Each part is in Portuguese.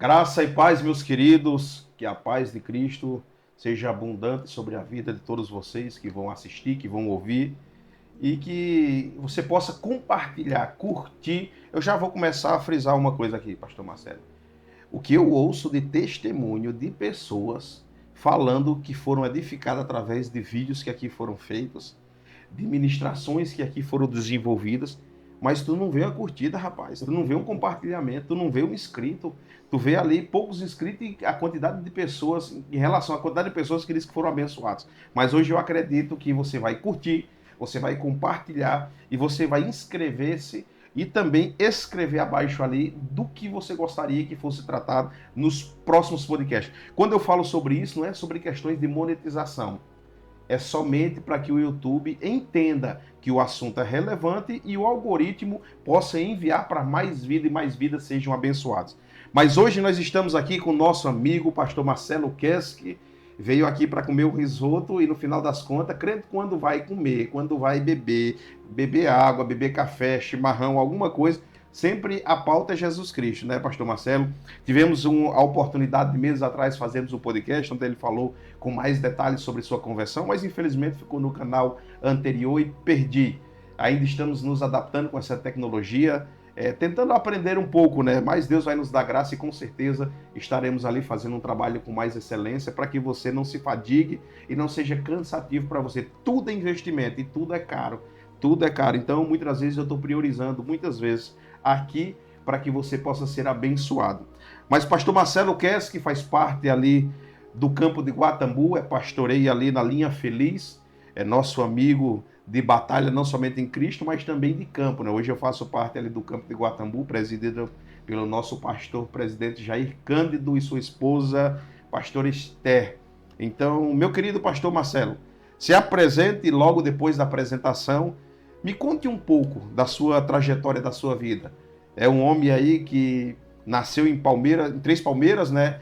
Graça e paz, meus queridos, que a paz de Cristo seja abundante sobre a vida de todos vocês que vão assistir, que vão ouvir e que você possa compartilhar, curtir. Eu já vou começar a frisar uma coisa aqui, pastor Marcelo. O que eu ouço de testemunho de pessoas falando que foram edificadas através de vídeos que aqui foram feitos, de ministrações que aqui foram desenvolvidas, mas tu não vê uma curtida, rapaz, tu não vê um compartilhamento, tu não vê um inscrito, tu vê ali poucos inscritos e a quantidade de pessoas, em relação à quantidade de pessoas que diz que foram abençoados. Mas hoje eu acredito que você vai curtir, você vai compartilhar e você vai inscrever-se e também escrever abaixo ali do que você gostaria que fosse tratado nos próximos podcasts. Quando eu falo sobre isso, não é sobre questões de monetização. É somente para que o YouTube entenda que o assunto é relevante e o algoritmo possa enviar para mais vida e mais vidas sejam abençoados. Mas hoje nós estamos aqui com o nosso amigo, pastor Marcelo Keski, veio aqui para comer o risoto e no final das contas, crendo quando vai comer, quando vai beber água, beber café, chimarrão, alguma coisa, sempre a pauta é Jesus Cristo, né, pastor Marcelo? Tivemos a oportunidade de meses atrás fazermos um podcast onde ele falou com mais detalhes sobre sua conversão, mas infelizmente ficou no canal anterior e perdi. Ainda estamos nos adaptando com essa tecnologia, tentando aprender um pouco, né? Mas Deus vai nos dar graça e com certeza estaremos ali fazendo um trabalho com mais excelência para que você não se fadigue e não seja cansativo para você. Tudo é investimento e tudo é caro. Tudo é caro. Então, muitas vezes eu estou priorizando, muitas vezes, aqui para que você possa ser abençoado. Mas pastor Marcelo Keski, que faz parte ali do campo de Guatambu, pastoreia ali na Linha Feliz, é nosso amigo de batalha, não somente em Cristo, mas também de campo, né? Hoje eu faço parte ali do campo de Guatambu, presidido pelo nosso pastor presidente Jair Cândido e sua esposa, pastor Esther. Então, meu querido pastor Marcelo, se apresente logo depois da apresentação. Me conte um pouco da sua trajetória, da sua vida. É um homem aí que nasceu em Palmeiras, em Três Palmeiras, né?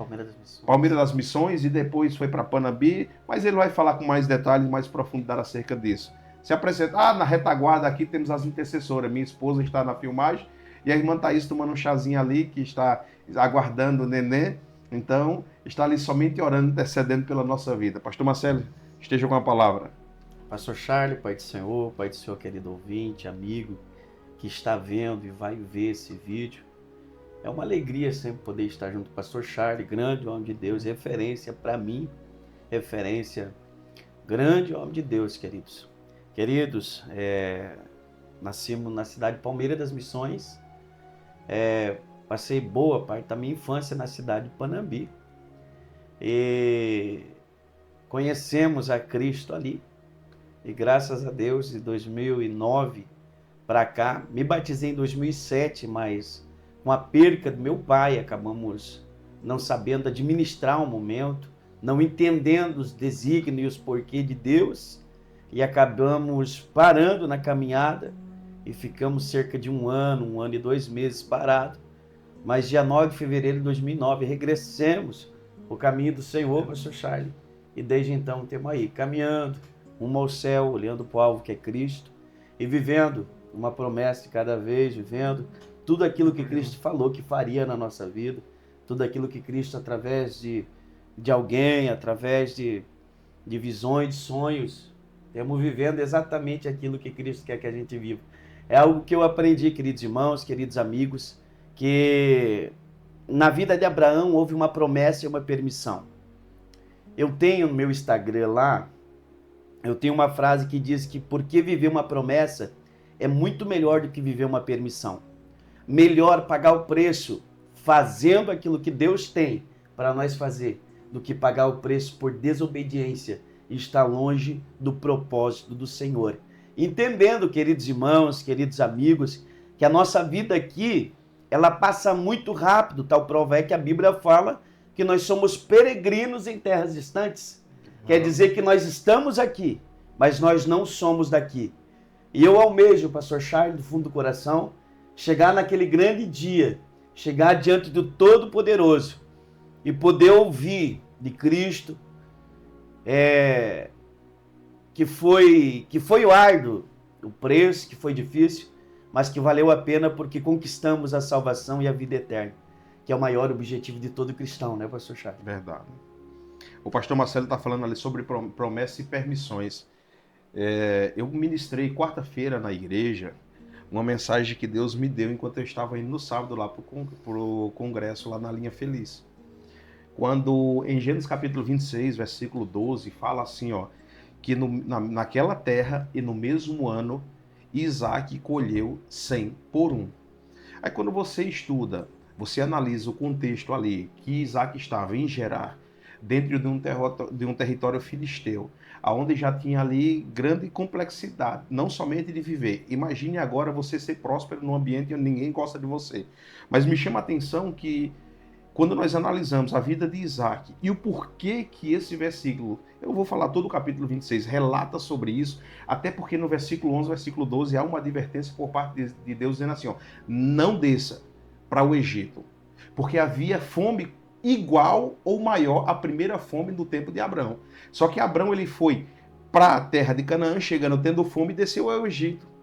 Palmeiras das Missões e depois foi para Panambi, mas ele vai falar com mais detalhes, mais profundidade acerca disso. Se apresenta, na retaguarda aqui temos as intercessoras, minha esposa está na filmagem e a irmã Thaís tomando um chazinho ali, que está aguardando o neném, então está ali somente orando, intercedendo pela nossa vida. Pastor Marcelo, esteja com a palavra. Pastor Charles, Pai do Senhor, querido ouvinte, amigo, que está vendo e vai ver esse vídeo. É uma alegria sempre poder estar junto com o Pastor Charles, grande homem de Deus, referência para mim, referência, grande homem de Deus, queridos. Queridos, nascemos na cidade de Palmeiras das Missões, passei boa parte da minha infância na cidade de Panambi e conhecemos a Cristo ali. E graças a Deus, de 2009 para cá, me batizei em 2007, mas com a perca do meu pai, acabamos não sabendo administrar o momento, não entendendo os desígnios e os porquês de Deus, e acabamos parando na caminhada, e ficamos cerca de um ano e 2 meses parados. Mas dia 9 de fevereiro de 2009, regressamos o caminho do Senhor, pastor Charles, e desde então estamos aí, caminhando, rumo ao céu, olhando para o alvo que é Cristo e vivendo uma promessa de cada vez, vivendo tudo aquilo que Cristo falou que faria na nossa vida, tudo aquilo que Cristo, através de alguém, através de visões, de sonhos, estamos vivendo exatamente aquilo que Cristo quer que a gente viva. É algo que eu aprendi, queridos irmãos, queridos amigos, que na vida de Abraão houve uma promessa e uma permissão. Eu tenho no meu Instagram lá, eu tenho uma frase que diz que porque viver uma promessa é muito melhor do que viver uma permissão. Melhor pagar o preço fazendo aquilo que Deus tem para nós fazer do que pagar o preço por desobediência e estar longe do propósito do Senhor. Entendendo, queridos irmãos, queridos amigos, que a nossa vida aqui, ela passa muito rápido, tal prova é que a Bíblia fala que nós somos peregrinos em terras distantes. Quer dizer que nós estamos aqui, mas nós não somos daqui. E eu almejo, pastor Charles, do fundo do coração, chegar naquele grande dia, chegar diante do Todo-Poderoso e poder ouvir de Cristo que foi árduo o preço, que foi difícil, mas que valeu a pena porque conquistamos a salvação e a vida eterna. que é o maior objetivo de todo cristão, né, pastor Charles? Verdade. O pastor Marcelo está falando ali sobre promessas e permissões. Eu ministrei quarta-feira na igreja uma mensagem que Deus me deu enquanto eu estava indo no sábado lá para o congresso lá na Linha Feliz. Quando em Gênesis capítulo 26, versículo 12, fala assim, ó, que naquela terra e no mesmo ano, Isaac colheu 100 por um. Aí quando você estuda, você analisa o contexto ali, que Isaac estava em Gerar, dentro de um território filisteu, aonde já tinha ali grande complexidade, não somente de viver. Imagine agora você ser próspero num ambiente onde ninguém gosta de você. Mas me chama a atenção que quando nós analisamos a vida de Isaac e o porquê que esse versículo, eu vou falar todo o capítulo 26, relata sobre isso, até porque no versículo 11, versículo 12, há uma advertência por parte de Deus dizendo assim, ó, não desça para o Egito, porque havia fome igual ou maior à primeira fome do tempo de Abrão. Só que Abrão ele foi para a terra de Canaã, chegando tendo fome, e desceu ao Egito.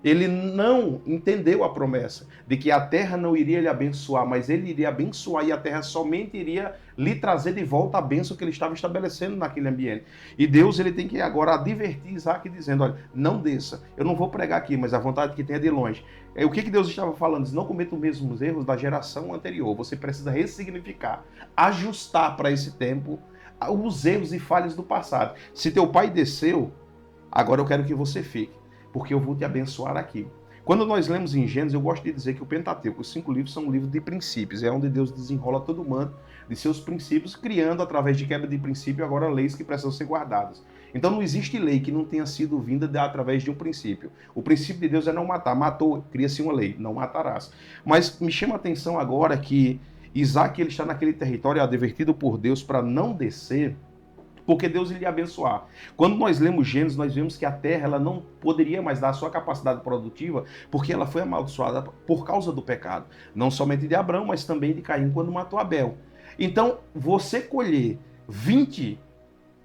Ele não entendeu a promessa de que a terra não iria lhe abençoar, mas ele iria abençoar e a terra somente iria lhe trazer de volta a bênção que ele estava estabelecendo naquele ambiente. E Deus ele tem que agora advertir Isaac dizendo, olha, não desça, eu não vou pregar aqui, mas a vontade que tem é de longe. O que Deus estava falando? Diz, não cometa os mesmos erros da geração anterior, você precisa ressignificar, ajustar para esse tempo os erros e falhas do passado. Se teu pai desceu, agora eu quero que você fique, porque eu vou te abençoar aqui. Quando nós lemos em Gênesis, eu gosto de dizer que o Pentateuco, os 5 livros, são um livro de princípios. É onde Deus desenrola todo o manto de seus princípios, criando, através de quebra de princípio, agora leis que precisam ser guardadas. Então não existe lei que não tenha sido vinda através de um princípio. O princípio de Deus é não matar. Matou, cria-se uma lei, não matarás. Mas me chama a atenção agora que Isaac ele está naquele território advertido por Deus para não descer, porque Deus iria abençoar. Quando nós lemos Gênesis, nós vemos que a terra ela não poderia mais dar a sua capacidade produtiva, porque ela foi amaldiçoada por causa do pecado. Não somente de Abrão, mas também de Caim, quando matou Abel. Então, você colher 20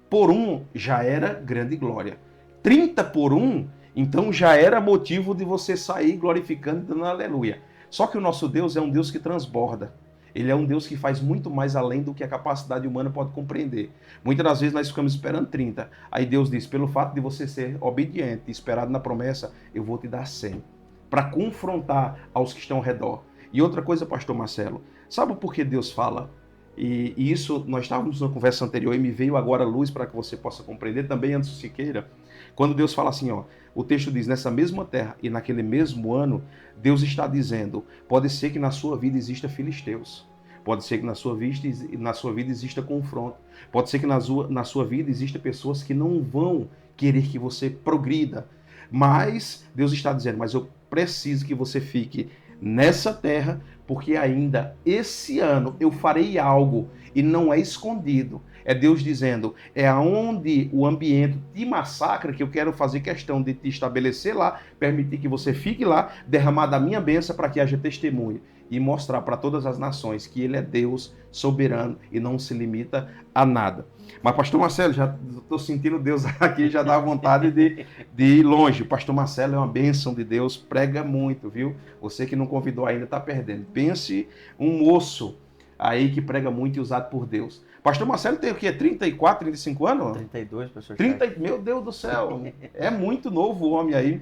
por 1 já era grande glória. 30 por 1, então já era motivo de você sair glorificando e dando aleluia. Só que o nosso Deus é um Deus que transborda. Ele é um Deus que faz muito mais além do que a capacidade humana pode compreender. Muitas das vezes nós ficamos esperando 30. Aí Deus diz, pelo fato de você ser obediente e esperado na promessa, eu vou te dar 100. Para confrontar aos que estão ao redor. E outra coisa, pastor Marcelo, sabe por que Deus fala? E isso, nós estávamos numa conversa anterior e me veio agora a luz para que você possa compreender, também Anderson Siqueira, quando Deus fala assim, ó, o texto diz, nessa mesma terra e naquele mesmo ano, Deus está dizendo, pode ser que na sua vida exista filisteus, pode ser que na sua vida exista confronto, pode ser que na sua vida exista pessoas que não vão querer que você progrida, mas Deus está dizendo, mas eu preciso que você fique nessa terra, porque ainda esse ano eu farei algo e não é escondido. É Deus dizendo, é aonde o ambiente te massacra que eu quero fazer questão de te estabelecer lá, permitir que você fique lá, derramar da minha bênção para que haja testemunho e mostrar para todas as nações que Ele é Deus soberano e não se limita a nada. Mas pastor Marcelo, já estou sentindo Deus aqui, já dá vontade de ir longe. O pastor Marcelo é uma bênção de Deus, prega muito, viu? Você que não convidou ainda está perdendo. Pense um moço aí que prega muito e usado por Deus. Pastor Marcelo tem o quê? 34, 35 anos? 32, pastor. 30, meu Deus do céu, é muito novo o homem aí.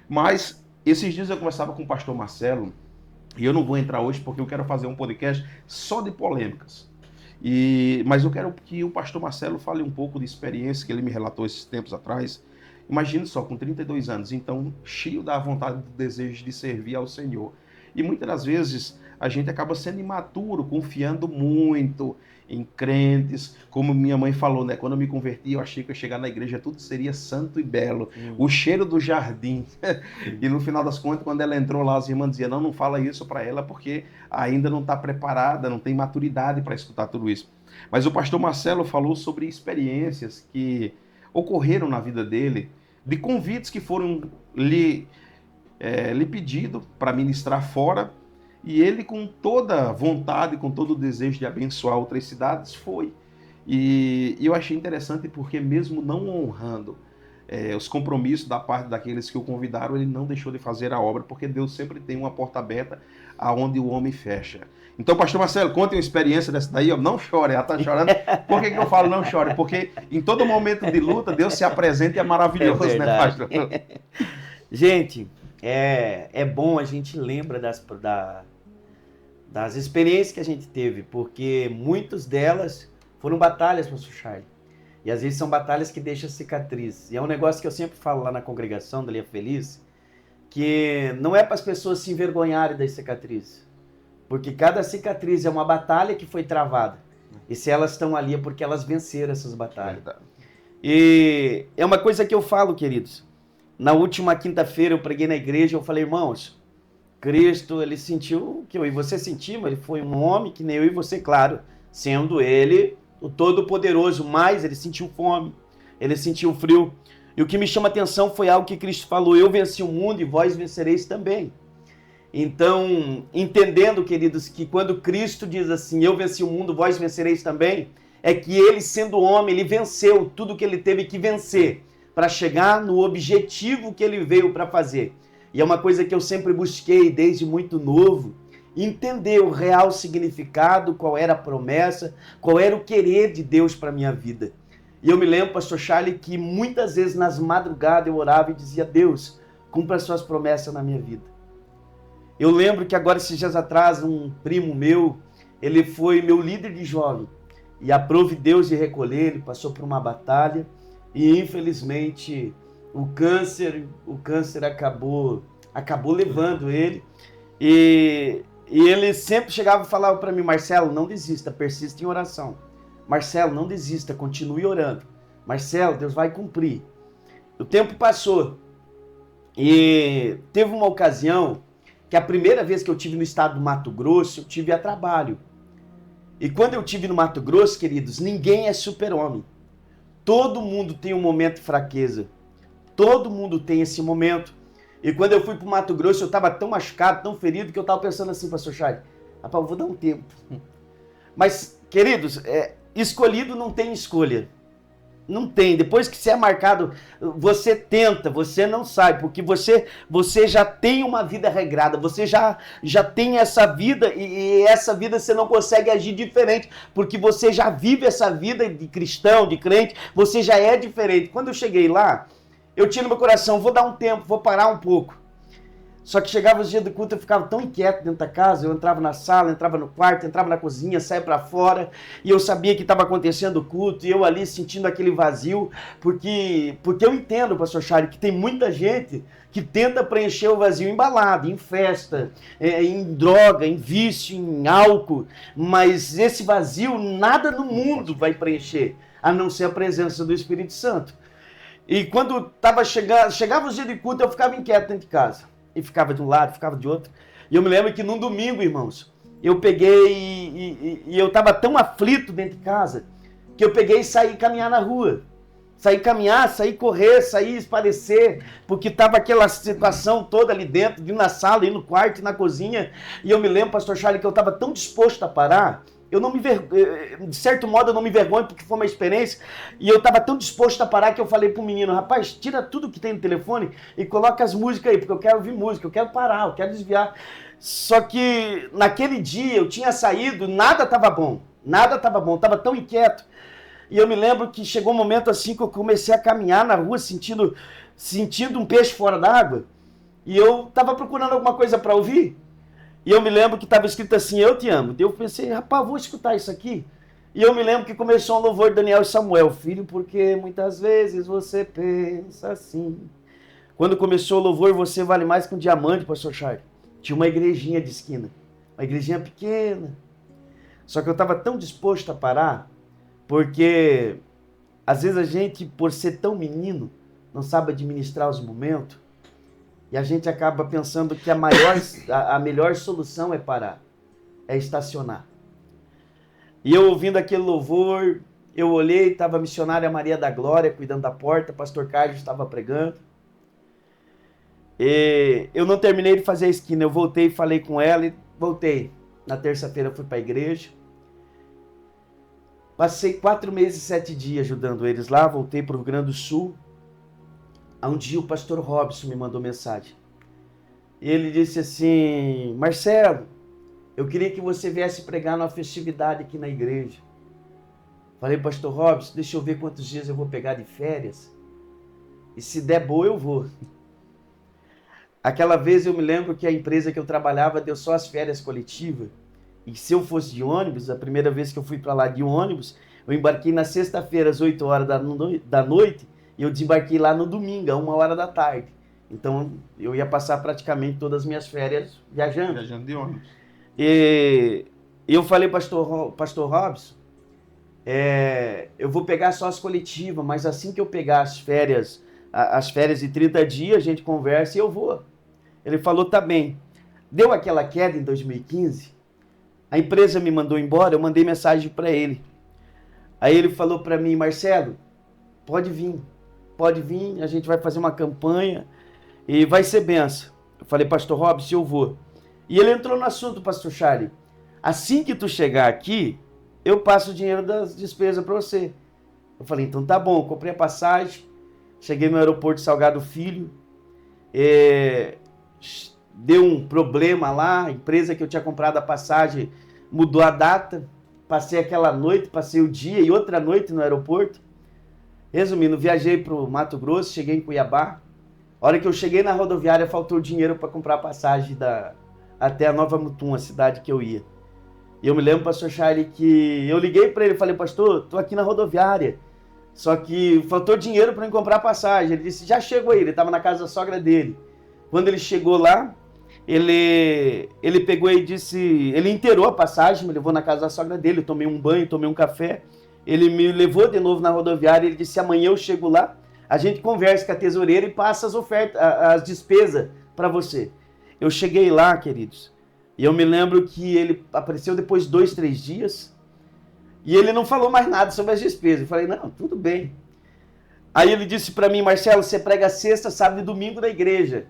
Mas esses dias eu conversava com o pastor Marcelo, e eu não vou entrar hoje porque eu quero fazer um podcast só de polêmicas. Mas eu quero que o pastor Marcelo fale um pouco de experiência que ele me relatou esses tempos atrás. Imagine só, com 32 anos, então cheio da vontade, do desejo de servir ao Senhor. E muitas das vezes a gente acaba sendo imaturo, confiando muito em crentes, como minha mãe falou, né? Quando eu me converti, eu achei que eu chegar na igreja tudo seria santo e belo, o cheiro do jardim. E no final das contas, quando ela entrou lá, as irmãs diziam, não fala isso para ela, porque ainda não está preparada, não tem maturidade para escutar tudo isso. Mas o pastor Marcelo falou sobre experiências que ocorreram na vida dele, de convites que foram lhe pedido para ministrar fora, e ele com toda vontade, com todo o desejo de abençoar outras cidades, foi. E eu achei interessante porque mesmo não honrando os compromissos da parte daqueles que o convidaram, ele não deixou de fazer a obra, porque Deus sempre tem uma porta aberta aonde o homem fecha. Então, pastor Marcelo, conte uma experiência dessa daí, ó, não chore, ela está chorando. Por que eu falo não chore? Porque em todo momento de luta, Deus se apresenta e é maravilhoso, né, pastor? Gente, é bom a gente lembra das experiências que a gente teve, porque muitas delas foram batalhas, pastor Charlie. E às vezes são batalhas que deixam cicatriz. E é um negócio que eu sempre falo lá na congregação da Linha Feliz, que não é para as pessoas se envergonharem das cicatrizes. Porque cada cicatriz é uma batalha que foi travada. E se elas estão ali é porque elas venceram essas batalhas. E é uma coisa que eu falo, queridos. Na última quinta-feira eu preguei na igreja, eu falei, irmãos, Cristo, ele sentiu o que eu e você sentimos, ele foi um homem que nem eu e você, claro, sendo ele o Todo-Poderoso, mas ele sentiu fome, ele sentiu frio. E o que me chama a atenção foi algo que Cristo falou, eu venci o mundo e vós vencereis também. Então, entendendo, queridos, que quando Cristo diz assim, eu venci o mundo, vós vencereis também, é que ele, sendo homem, ele venceu tudo que ele teve que vencer para chegar no objetivo que ele veio para fazer. E é uma coisa que eu sempre busquei desde muito novo, entender o real significado, qual era a promessa, qual era o querer de Deus para a minha vida. E eu me lembro, pastor Charlie, que muitas vezes nas madrugadas eu orava e dizia, Deus, cumpra as suas promessas na minha vida. Eu lembro que agora, esses dias atrás, um primo meu, ele foi meu líder de jovem. E aprove Deus de recolher, ele passou por uma batalha e infelizmente o câncer acabou levando ele. E ele sempre chegava e falava para mim, Marcelo, não desista, persista em oração. Marcelo, não desista, continue orando. Marcelo, Deus vai cumprir. O tempo passou e teve uma ocasião que a primeira vez que eu tive no estado do Mato Grosso, eu tive a trabalho. E quando eu tive no Mato Grosso, queridos, ninguém é super-homem. Todo mundo tem um momento de fraqueza. Todo mundo tem esse momento. E quando eu fui para o Mato Grosso, eu estava tão machucado, tão ferido, que eu estava pensando assim, pastor Charles, rapaz, eu vou dar um tempo. Mas, queridos, escolhido não tem escolha. Não tem. Depois que você é marcado, você tenta, você não sai, porque você já tem uma vida regrada, você já tem essa vida e essa vida você não consegue agir diferente, porque você já vive essa vida de cristão, de crente, você já é diferente. Quando eu cheguei lá, eu tinha no meu coração, vou dar um tempo, vou parar um pouco. Só que chegava os dias do culto, eu ficava tão inquieto dentro da casa, eu entrava na sala, entrava no quarto, entrava na cozinha, saia para fora, e eu sabia que estava acontecendo o culto, e eu ali sentindo aquele vazio, porque eu entendo, pastor Charlie, que tem muita gente que tenta preencher o vazio em balada, em festa, em droga, em vício, em álcool, mas esse vazio nada no mundo vai preencher, a não ser a presença do Espírito Santo. E quando chegava os dias de culto, eu ficava inquieto dentro de casa. E ficava de um lado, ficava de outro. E eu me lembro que num domingo, irmãos, eu peguei e eu estava tão aflito dentro de casa, que eu peguei e saí caminhar na rua. Saí caminhar, saí correr, saí esparecer, porque estava aquela situação toda ali dentro, de na sala, ir no quarto, ir na cozinha. E eu me lembro, pastor Charlie, que eu estava tão disposto a parar, de certo modo eu não me vergonho porque foi uma experiência, e eu estava tão disposto a parar que eu falei pro menino, rapaz, tira tudo que tem no telefone e coloca as músicas aí, porque eu quero ouvir música, eu quero parar, eu quero desviar. Só que naquele dia eu tinha saído, nada estava bom, estava tão inquieto. E eu me lembro que chegou um momento assim que eu comecei a caminhar na rua sentindo um peixe fora d'água, e eu estava procurando alguma coisa para ouvir. E eu me lembro que estava escrito assim, eu te amo. Eu pensei, rapaz, vou escutar isso aqui. E eu me lembro que começou um louvor de Daniel e Samuel. Filho, porque muitas vezes você pensa assim. Quando começou o louvor, você vale mais que um diamante, pastor Charles. Tinha uma igrejinha de esquina. Uma igrejinha pequena. Só que eu estava tão disposto a parar, porque às vezes a gente, por ser tão menino, não sabe administrar os momentos. E a gente acaba pensando que a melhor solução é parar, é estacionar. E eu ouvindo aquele louvor, eu olhei, estava a missionária Maria da Glória cuidando da porta, pastor Carlos estava pregando. E eu não terminei de fazer a esquina, eu voltei, falei com ela e voltei. Na terça-feira fui para a igreja. Passei 4 meses e 7 dias ajudando eles lá, voltei para o Rio Grande do Sul. Um dia o pastor Robson me mandou mensagem. Ele disse assim: Marcelo, eu queria que você viesse pregar numa festividade aqui na igreja. Falei, pastor Robson, deixa eu ver quantos dias eu vou pegar de férias. E se der boa, eu vou. Aquela vez eu me lembro que a empresa que eu trabalhava deu só as férias coletivas. E se eu fosse de ônibus, a primeira vez que eu fui para lá de ônibus, eu embarquei na sexta-feira às 8 horas da noite e eu desembarquei lá no domingo, às 1 hora da tarde. Então eu ia passar praticamente todas as minhas férias viajando. Viajando de ônibus. E eu falei, pastor Robson, eu vou pegar só as coletivas, mas assim que eu pegar as férias de 30 dias, a gente conversa e eu vou. Ele falou, tá bem. Deu aquela queda em 2015, a empresa me mandou embora, eu mandei mensagem para ele. Aí ele falou para mim, Marcelo, pode vir, a gente vai fazer uma campanha e vai ser benção. Eu falei, pastor Robson, eu vou. E ele entrou no assunto, pastor Charlie. Assim que tu chegar aqui, eu passo o dinheiro das despesas para você. Eu falei, então tá bom, comprei a passagem, cheguei no aeroporto Salgado Filho, deu um problema lá, a empresa que eu tinha comprado a passagem mudou a data, passei aquela noite, passei o dia e outra noite no aeroporto. Resumindo, viajei para o Mato Grosso, cheguei em Cuiabá. A hora que eu cheguei na rodoviária, faltou dinheiro para comprar a passagem até a Nova Mutum, a cidade que eu ia. E eu me lembro, pastor Charlie, que eu liguei para ele e falei, pastor, tô aqui na rodoviária, só que faltou dinheiro para eu comprar a passagem. Ele disse, já chegou aí, ele estava na casa da sogra dele. Quando ele chegou lá, ele pegou e disse, ele inteirou a passagem, me levou na casa da sogra dele, eu tomei um banho, tomei um café, ele me levou de novo na rodoviária, ele disse, amanhã eu chego lá, a gente conversa com a tesoureira e passa as ofertas, as despesas para você. Eu cheguei lá, queridos, e eu me lembro que ele apareceu depois de 2, 3 dias, e ele não falou mais nada sobre as despesas. Eu falei, não, tudo bem. Aí ele disse para mim, Marcelo, você prega sexta, sábado e domingo na igreja.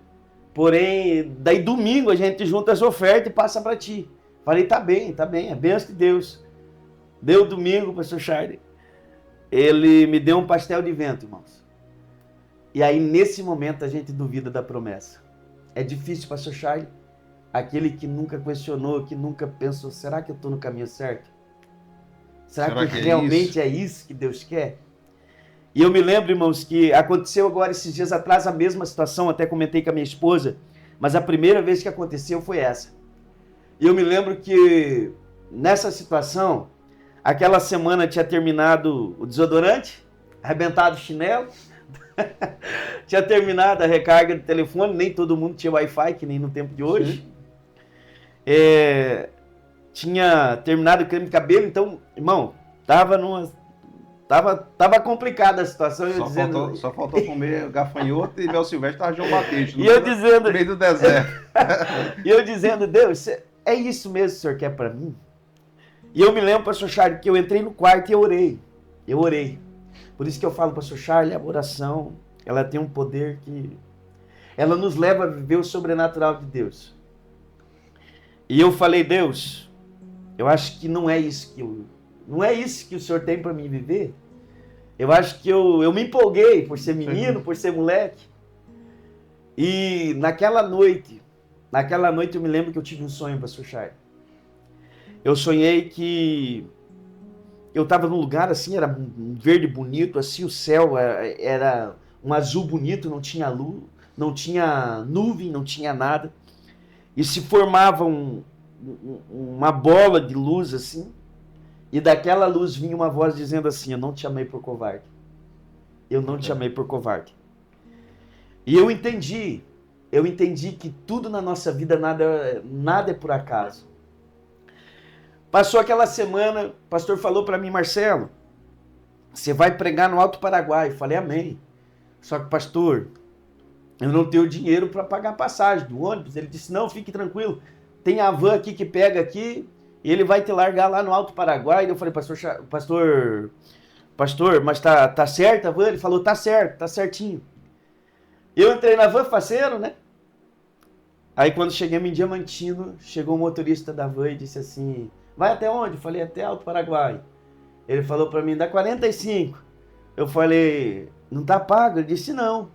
Porém, daí domingo a gente junta as ofertas e passa para ti. Falei, tá bem, é bênção de Deus. Deu domingo, pastor Charlie. Ele me deu um pastel de vento, irmãos. E aí, nesse momento, a gente duvida da promessa. É difícil, pastor Charlie. Aquele que nunca questionou, que nunca pensou, será que eu estou no caminho certo? Será que realmente é isso que Deus quer? E eu me lembro, irmãos, que aconteceu agora esses dias atrás a mesma situação, até comentei com a minha esposa, mas a primeira vez que aconteceu foi essa. E eu me lembro que nessa situação, aquela semana tinha terminado o desodorante, arrebentado o chinelo, tinha terminado a recarga do telefone, nem todo mundo tinha Wi-Fi, que nem no tempo de hoje. Tinha terminado o creme de cabelo, então, irmão, Tava complicada a situação. Só faltou comer gafanhoto e Mel Silvestre tava João Batista. E eu dizendo, no meio do deserto. E eu dizendo, Deus, é isso mesmo que o Senhor quer para mim? E eu me lembro, pastor Charlie, que eu entrei no quarto e eu orei. Por isso que eu falo, pastor Charlie, a oração, ela tem um poder que ela nos leva a viver o sobrenatural de Deus. E eu falei, Deus, eu acho que não é isso que o Senhor tem para mim viver. Eu acho que eu me empolguei por ser menino, por ser moleque. E naquela noite eu me lembro que eu tive um sonho, pastor Charlie. Eu sonhei que eu estava num lugar assim, era um verde bonito, assim, o céu era um azul bonito, não tinha luz, não tinha nuvem, não tinha nada. E se formava uma bola de luz assim. E daquela luz vinha uma voz dizendo assim, eu não te chamei por covarde. Eu não te chamei por covarde. E eu entendi que tudo na nossa vida, nada é por acaso. Passou aquela semana, o pastor falou para mim, Marcelo, você vai pregar no Alto Paraguai. Eu falei, amém. Só que, pastor, eu não tenho dinheiro para pagar a passagem do ônibus. Ele disse, não, fique tranquilo, tem a van aqui que pega aqui, e ele vai te largar lá no Alto Paraguai. E eu falei, pastor, mas tá certo a van? Ele falou, tá certo, tá certinho. Eu entrei na van faceiro, né? Aí quando chegamos em Diamantino, chegou o motorista da van e disse assim, vai até onde? Eu falei, até Alto Paraguai. Ele falou para mim, dá 45. Eu falei, não tá pago? Ele disse, não.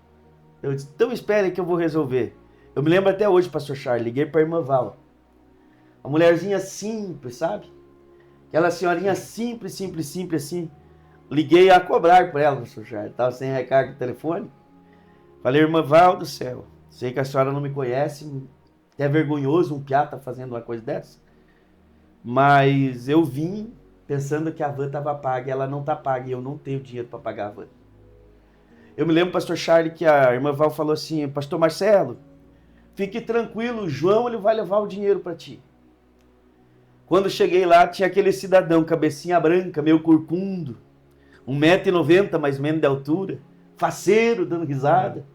Eu disse, então espere que eu vou resolver. Eu me lembro até hoje, pastor Charles, liguei para a irmã Val. Uma mulherzinha simples, sabe? Aquela senhorinha simples assim. Liguei a cobrar por ela, pastor Charles. Estava sem recarga no telefone. Falei, irmã Val do céu, sei que a senhora não me conhece, é vergonhoso um piá tá fazendo uma coisa dessa. Mas eu vim pensando que a van estava paga e ela não está paga e eu não tenho dinheiro para pagar a van. Eu me lembro, pastor Charles, que a irmã Val falou assim, pastor Marcelo, fique tranquilo, o João ele vai levar o dinheiro para ti. Quando cheguei lá, tinha aquele cidadão, cabecinha branca, meio corcundo, 1,90 m mais ou menos de altura, faceiro, dando risada.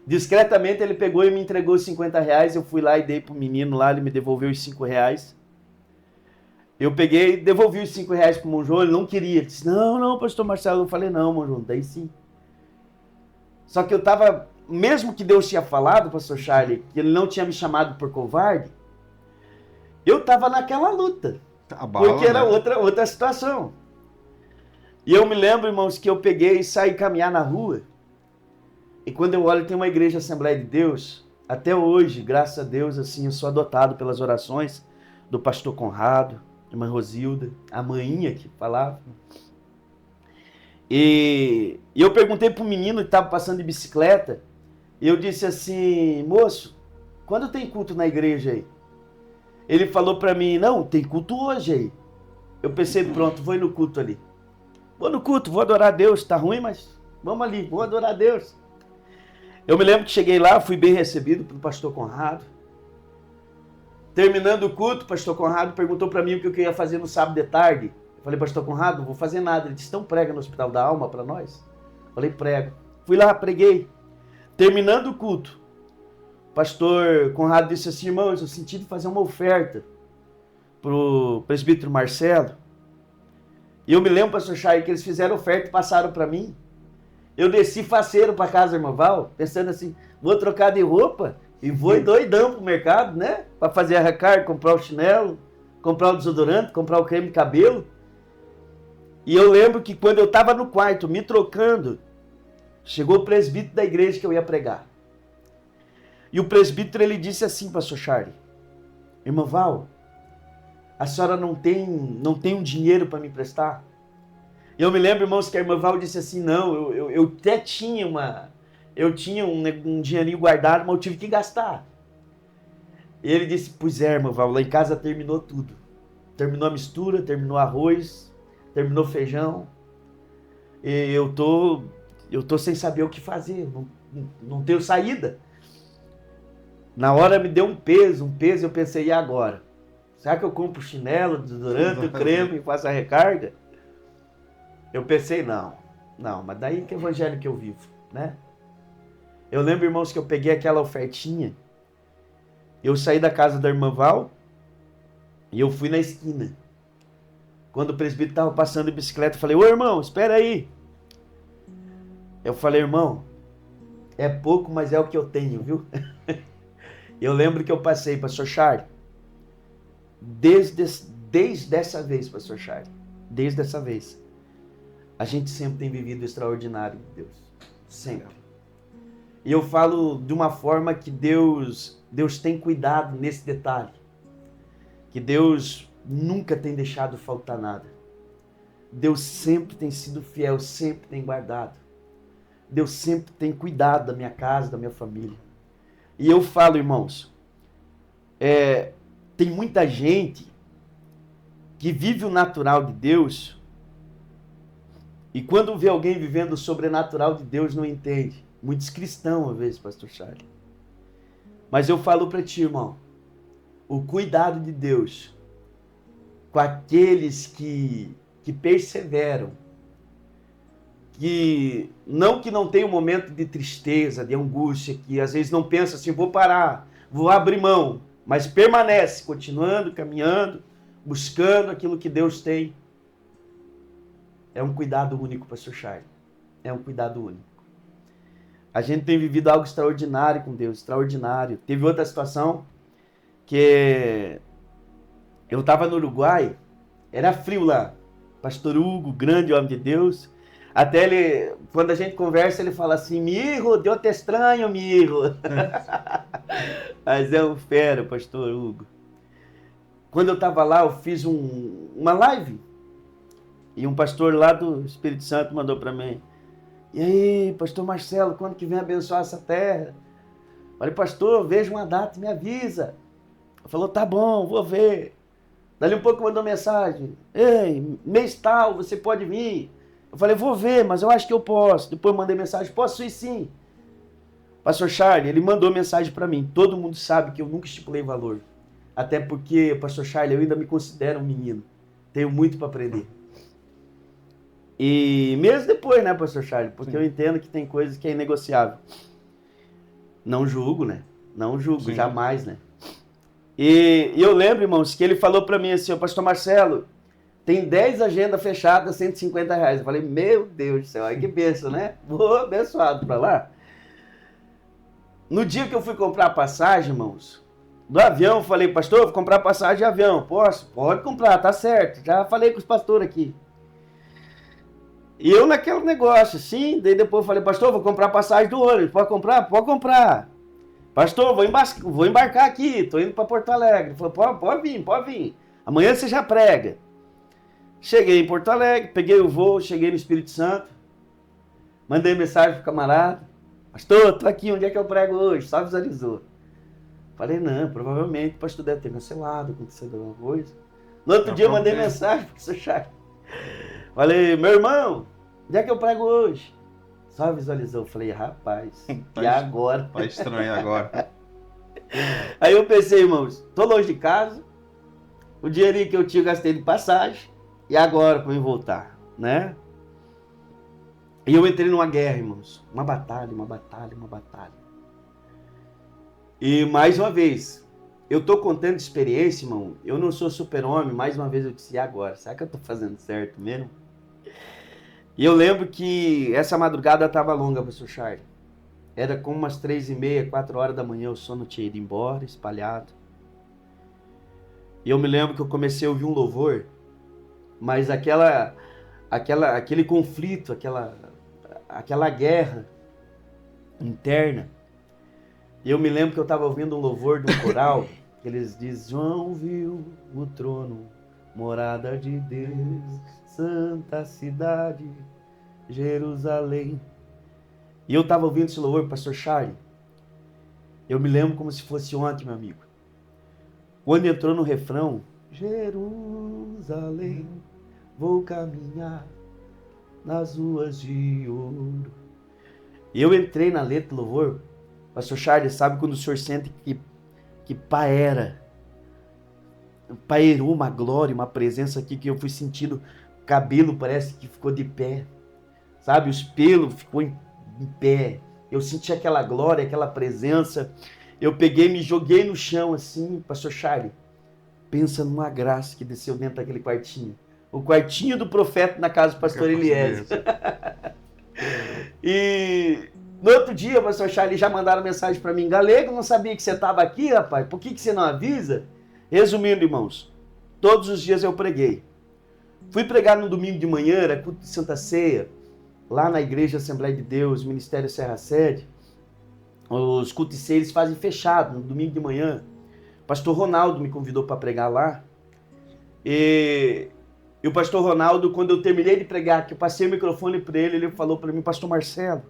Discretamente ele pegou e me entregou os R$50, eu fui lá e dei pro menino lá, ele me devolveu os R$5. Eu peguei, devolvi os R$5 pro irmão João, ele não queria. Ele disse, não, pastor Marcelo. Eu falei, não, irmão João, daí sim. Só que eu tava, mesmo que Deus tinha falado, pastor Charlie, que ele não tinha me chamado por covarde, eu tava naquela luta. Porque era outra situação. E eu me lembro, irmãos, que eu peguei e saí caminhar na rua. E quando eu olho, tem uma igreja Assembleia de Deus. Até hoje, graças a Deus, assim, eu sou adotado pelas orações do pastor Conrado, irmã Rosilda, a maninha que falava. E eu perguntei para o menino que estava passando de bicicleta, e eu disse assim, moço, quando tem culto na igreja aí? Ele falou para mim, não, tem culto hoje aí. Eu pensei, pronto, vou ir no culto ali. Vou no culto, vou adorar a Deus, tá ruim, mas vamos ali, vou adorar a Deus. Eu me lembro que cheguei lá, fui bem recebido pelo pastor Conrado. Terminando o culto, o pastor Conrado perguntou para mim o que eu ia fazer no sábado de tarde. Eu falei, pastor Conrado, não vou fazer nada. Ele disse, então prega no Hospital da Alma para nós? Eu falei, prego. Fui lá, preguei. Terminando o culto, o pastor Conrado disse assim, irmãos, eu senti de fazer uma oferta para o presbítero Marcelo. E eu me lembro, pastor Chay, que eles fizeram oferta e passaram para mim. Eu desci faceiro para casa da irmã Val, pensando assim, vou trocar de roupa e vou doidão pro mercado, né? Para fazer a recarga, comprar o chinelo, comprar o desodorante, comprar o creme de cabelo. E eu lembro que quando eu estava no quarto me trocando, chegou o presbítero da igreja que eu ia pregar. E o presbítero ele disse assim, pastor Charlie, irmã Val, a senhora não tem um dinheiro para me emprestar? E eu me lembro, irmãos, que a irmã Val disse assim, não, eu até tinha um dinheirinho guardado, mas eu tive que gastar. E ele disse, pois é, irmã Val, lá em casa terminou tudo. Terminou a mistura, terminou arroz, terminou feijão. E eu tô sem saber o que fazer, não tenho saída. Na hora me deu um peso, eu pensei, e agora? Será que eu compro chinelo, desodorante, o creme e faço a recarga? Eu pensei, não, mas daí que evangelho que eu vivo, né? Eu lembro, irmãos, que eu peguei aquela ofertinha, eu saí da casa da irmã Val e eu fui na esquina. Quando o presbítero estava passando de bicicleta, eu falei, ô irmão, espera aí. Eu falei, irmão, é pouco, mas é o que eu tenho, viu? Eu lembro que eu passei, pastor Charles, desde essa vez, pastor Charles, desde essa vez, a gente sempre tem vivido o extraordinário de Deus. Sempre. E eu falo de uma forma que Deus tem cuidado nesse detalhe. Que Deus nunca tem deixado faltar nada. Deus sempre tem sido fiel, sempre tem guardado. Deus sempre tem cuidado da minha casa, da minha família. E eu falo, irmãos, tem muita gente que vive o natural de Deus e quando vê alguém vivendo o sobrenatural de Deus não entende. Muitos cristãos, às vezes, pastor Charlie. Mas eu falo para ti, irmão, o cuidado de Deus com aqueles que perseveram, que não tem um momento de tristeza, de angústia, que às vezes não pensa assim, vou parar, vou abrir mão, mas permanece, continuando, caminhando, buscando aquilo que Deus tem. É um cuidado único, pastor Charlie. É um cuidado único. A gente tem vivido algo extraordinário com Deus, extraordinário. Teve outra situação que eu estava no Uruguai, era frio lá. Pastor Hugo, grande homem de Deus. Até ele, quando a gente conversa, ele fala assim, Mirro, Deus te estranho, Mirro. Mas é um fera, pastor Hugo. Quando eu estava lá, eu fiz uma live. E um pastor lá do Espírito Santo mandou para mim. E aí, pastor Marcelo, quando que vem abençoar essa terra? Falei, pastor, veja uma data e me avisa. Ele falou, tá bom, vou ver. Dali um pouco mandou mensagem. Ei, mês tal, você pode vir? Eu falei, vou ver, mas eu acho que eu posso. Depois mandei mensagem, posso ir sim. Pastor Charlie, ele mandou mensagem para mim. Todo mundo sabe que eu nunca estipulei valor. Até porque, pastor Charlie, eu ainda me considero um menino. Tenho muito para aprender. E mesmo depois, né, pastor Charlie? Porque eu entendo que tem coisas que é inegociável. Não julgo, né? Não julgo, jamais, né? E eu lembro, irmãos, que ele falou para mim assim, pastor Marcelo, tem 10 agendas fechadas, R$150. Eu falei, meu Deus do céu, aí que benção, né? Vou abençoado para lá. No dia que eu fui comprar a passagem, irmãos, do avião, eu falei, pastor, vou comprar passagem de avião. Posso? Pode comprar, tá certo. Já falei com os pastores aqui. E eu naquele negócio, assim, daí depois eu falei, pastor, vou comprar passagem do ônibus. Pode comprar? Pode comprar. Pastor, vou embarcar aqui, tô indo para Porto Alegre. Ele falou, pode vir. Amanhã você já prega. Cheguei em Porto Alegre, peguei o voo, cheguei no Espírito Santo. Mandei mensagem pro camarada. Pastor, tô aqui, onde é que eu prego hoje? Só visualizou. Falei, não, provavelmente o pastor deve ter cancelado, aconteceu alguma coisa. No outro dia eu mandei mensagem pro seu Charlie. Falei, meu irmão, onde é que eu prego hoje? Só visualizou. Falei, rapaz, e agora? Tá estranho agora. Aí eu pensei, irmãos, tô longe de casa, o dinheirinho que eu tinha gastei de passagem, e agora para eu voltar, né? E eu entrei numa guerra, irmãos. Uma batalha. E mais uma vez, eu tô contando de experiência, irmão. Eu não sou super-homem, mais uma vez eu disse, e agora? Será que eu tô fazendo certo mesmo? E eu lembro que essa madrugada estava longa, pastor Charlie. Era como umas 3h30, 4 horas da manhã, o sono tinha ido embora, espalhado. E eu me lembro que eu comecei a ouvir um louvor, mas aquele conflito, aquela guerra interna. E eu me lembro que eu estava ouvindo um louvor de um coral, que eles dizem, João viu o trono, morada de Deus, santa cidade, Jerusalém. E eu estava ouvindo esse louvor, pastor Charlie. Eu me lembro como se fosse ontem, meu amigo. Quando entrou no refrão, Jerusalém, vou caminhar nas ruas de ouro. E eu entrei na letra do louvor. Pastor Charles, sabe quando o senhor sente que pairou uma glória, uma presença aqui, que eu fui sentindo, o cabelo parece que ficou de pé, sabe, os pelos ficou em pé, eu senti aquela glória, aquela presença, eu peguei, me joguei no chão assim, pastor Charles, pensa numa graça que desceu dentro daquele quartinho, o quartinho do profeta na casa do pastor Eliézer. E no outro dia, o pastor Charlie já mandaram mensagem para mim, Galego, não sabia que você estava aqui, rapaz, por que você não avisa? Resumindo, irmãos, todos os dias eu preguei. Fui pregar no domingo de manhã, era culto de Santa Ceia, lá na Igreja Assembleia de Deus, Ministério Serra Sede. Os cultos de ceia eles fazem fechado, no domingo de manhã. O pastor Ronaldo me convidou para pregar lá. E o pastor Ronaldo, quando eu terminei de pregar, que eu passei o microfone para ele, ele falou para mim, pastor Marcelo,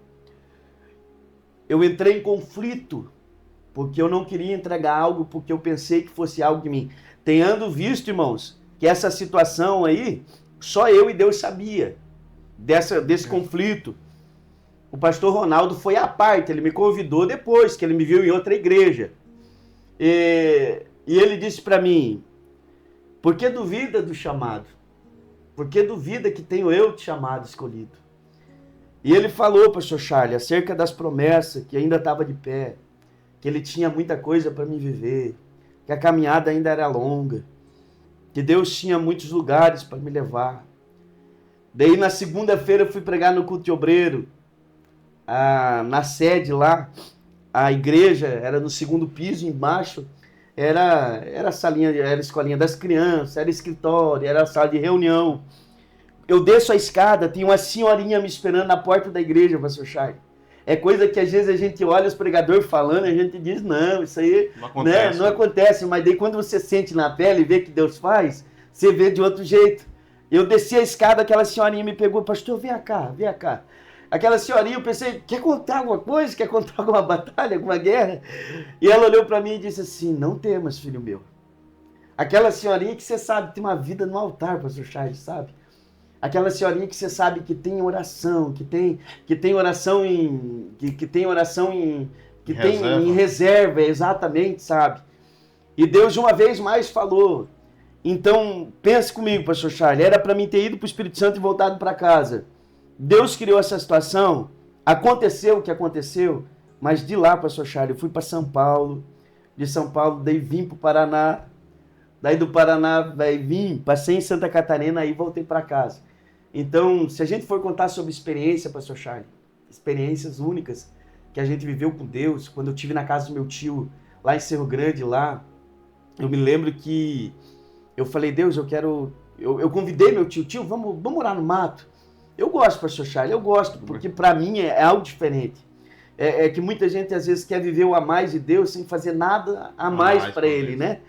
eu entrei em conflito, porque eu não queria entregar algo, porque eu pensei que fosse algo de mim. Tendo visto, irmãos, que essa situação aí, só eu e Deus sabia desse conflito. O pastor Ronaldo foi à parte, ele me convidou depois, que ele me viu em outra igreja. E ele disse para mim, por que duvida do chamado? Por que duvida que tenho eu te chamado, escolhido? E ele falou, pastor Charlie, acerca das promessas, que ainda estava de pé, que ele tinha muita coisa para me viver, que a caminhada ainda era longa, que Deus tinha muitos lugares para me levar. Daí na segunda-feira eu fui pregar no culto de obreiro, na sede lá, a igreja era no segundo piso, embaixo, era a salinha, era a escolinha das crianças, era escritório, era a sala de reunião. eu desço a escada, tem uma senhorinha me esperando na porta da igreja, pastor Charles. É coisa que às vezes a gente olha os pregadores falando e a gente diz, não, isso aí Não acontece. Não acontece. Mas daí quando você sente na pele e vê que Deus faz, você vê de outro jeito. Eu desci a escada, aquela senhorinha me pegou, pastor, vem cá, vem cá. Aquela senhorinha, eu pensei, quer contar alguma coisa? Quer contar alguma batalha, alguma guerra? E ela olhou para mim e disse assim, não temas, filho meu. Aquela senhorinha que você sabe tem uma vida no altar, pastor Charles, sabe? Aquela senhorinha que você sabe que tem oração, que tem oração em reserva, exatamente, sabe? E Deus de uma vez mais falou. Então, pense comigo, pastor Charles, era para mim ter ido para o Espírito Santo e voltado para casa. Deus criou essa situação, aconteceu o que aconteceu, mas de lá, pastor Charles, eu fui para São Paulo, de São Paulo, daí vim para o Paraná, daí do Paraná, vim, passei em Santa Catarina, aí voltei para casa. Então, se a gente for contar sobre experiência, pastor Charles, experiências únicas que a gente viveu com Deus, quando eu estive na casa do meu tio, lá em Cerro Grande, lá, eu me lembro que eu falei, Deus, eu convidei meu tio, vamos morar no mato. Eu gosto, pastor Charles, eu gosto, porque para mim é algo diferente. É que muita gente às vezes quer viver o a mais de Deus sem fazer nada a mais para ele, né?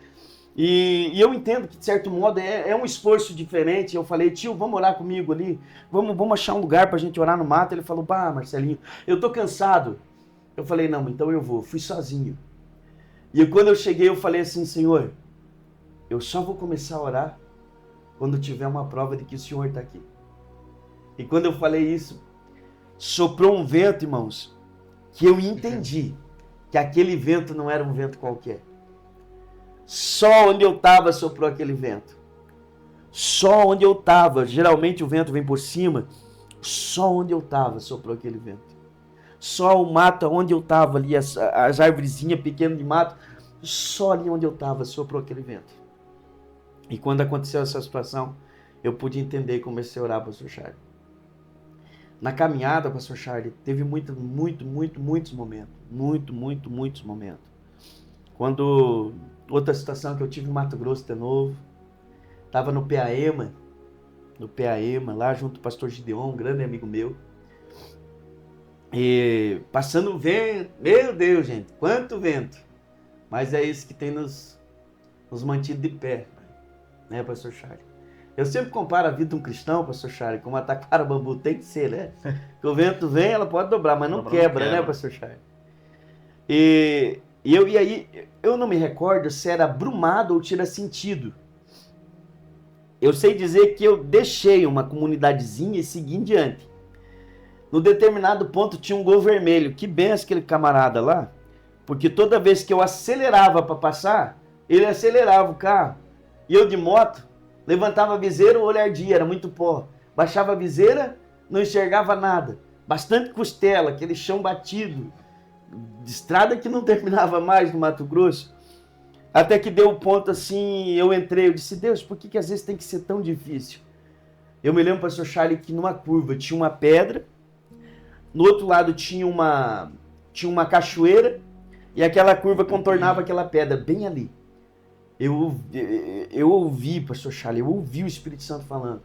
E eu entendo que, de certo modo, é um esforço diferente. Eu falei, tio, vamos orar comigo ali? Vamos achar um lugar pra gente orar no mato? Ele falou, Marcelinho, eu tô cansado. Eu falei, não, então eu vou. Fui sozinho. E quando eu cheguei, eu falei assim, Senhor, eu só vou começar a orar quando tiver uma prova de que o Senhor está aqui. E quando eu falei isso, soprou um vento, irmãos, que eu entendi que aquele vento não era um vento qualquer. Só onde eu estava soprou aquele vento. Só onde eu estava, geralmente o vento vem por cima, só onde eu estava soprou aquele vento. Só o mato onde eu estava ali, as árvorezinhas pequenas de mato, só ali onde eu estava soprou aquele vento. E quando aconteceu essa situação, eu pude entender e comecei a orar, pastor Charles. Na caminhada, pastor Charles, teve muitos momentos. Muitos momentos. Quando, outra situação que eu tive em Mato Grosso de novo, estava no PAEMA, lá junto com o pastor Gideon, um grande amigo meu. E passando vento, meu Deus, gente, quanto vento. Mas é isso que tem nos mantido de pé, né, pastor Charles? Eu sempre comparo a vida de um cristão, pastor Charles, com uma taquara bambu, tem que ser, né? Que o vento vem, ela pode dobrar, mas não quebra, né, pastor Charles? E aí, eu não me recordo se era brumado ou tira sentido. Eu sei dizer que eu deixei uma comunidadezinha e segui em diante. No determinado ponto tinha um gol vermelho. Que benção aquele camarada lá. Porque toda vez que eu acelerava para passar, ele acelerava o carro. E eu de moto, levantava a viseira, o olho ardia, era muito pó. Baixava a viseira, não enxergava nada. Bastante costela, aquele chão batido. De estrada que não terminava mais no Mato Grosso. Até que deu um ponto assim, eu entrei, eu disse, Deus, por que às vezes tem que ser tão difícil? Eu me lembro, pastor Charles, que numa curva tinha uma pedra, no outro lado tinha uma cachoeira, e aquela curva contornava aquela pedra, bem ali. Eu ouvi, pastor Charles, eu ouvi o Espírito Santo falando,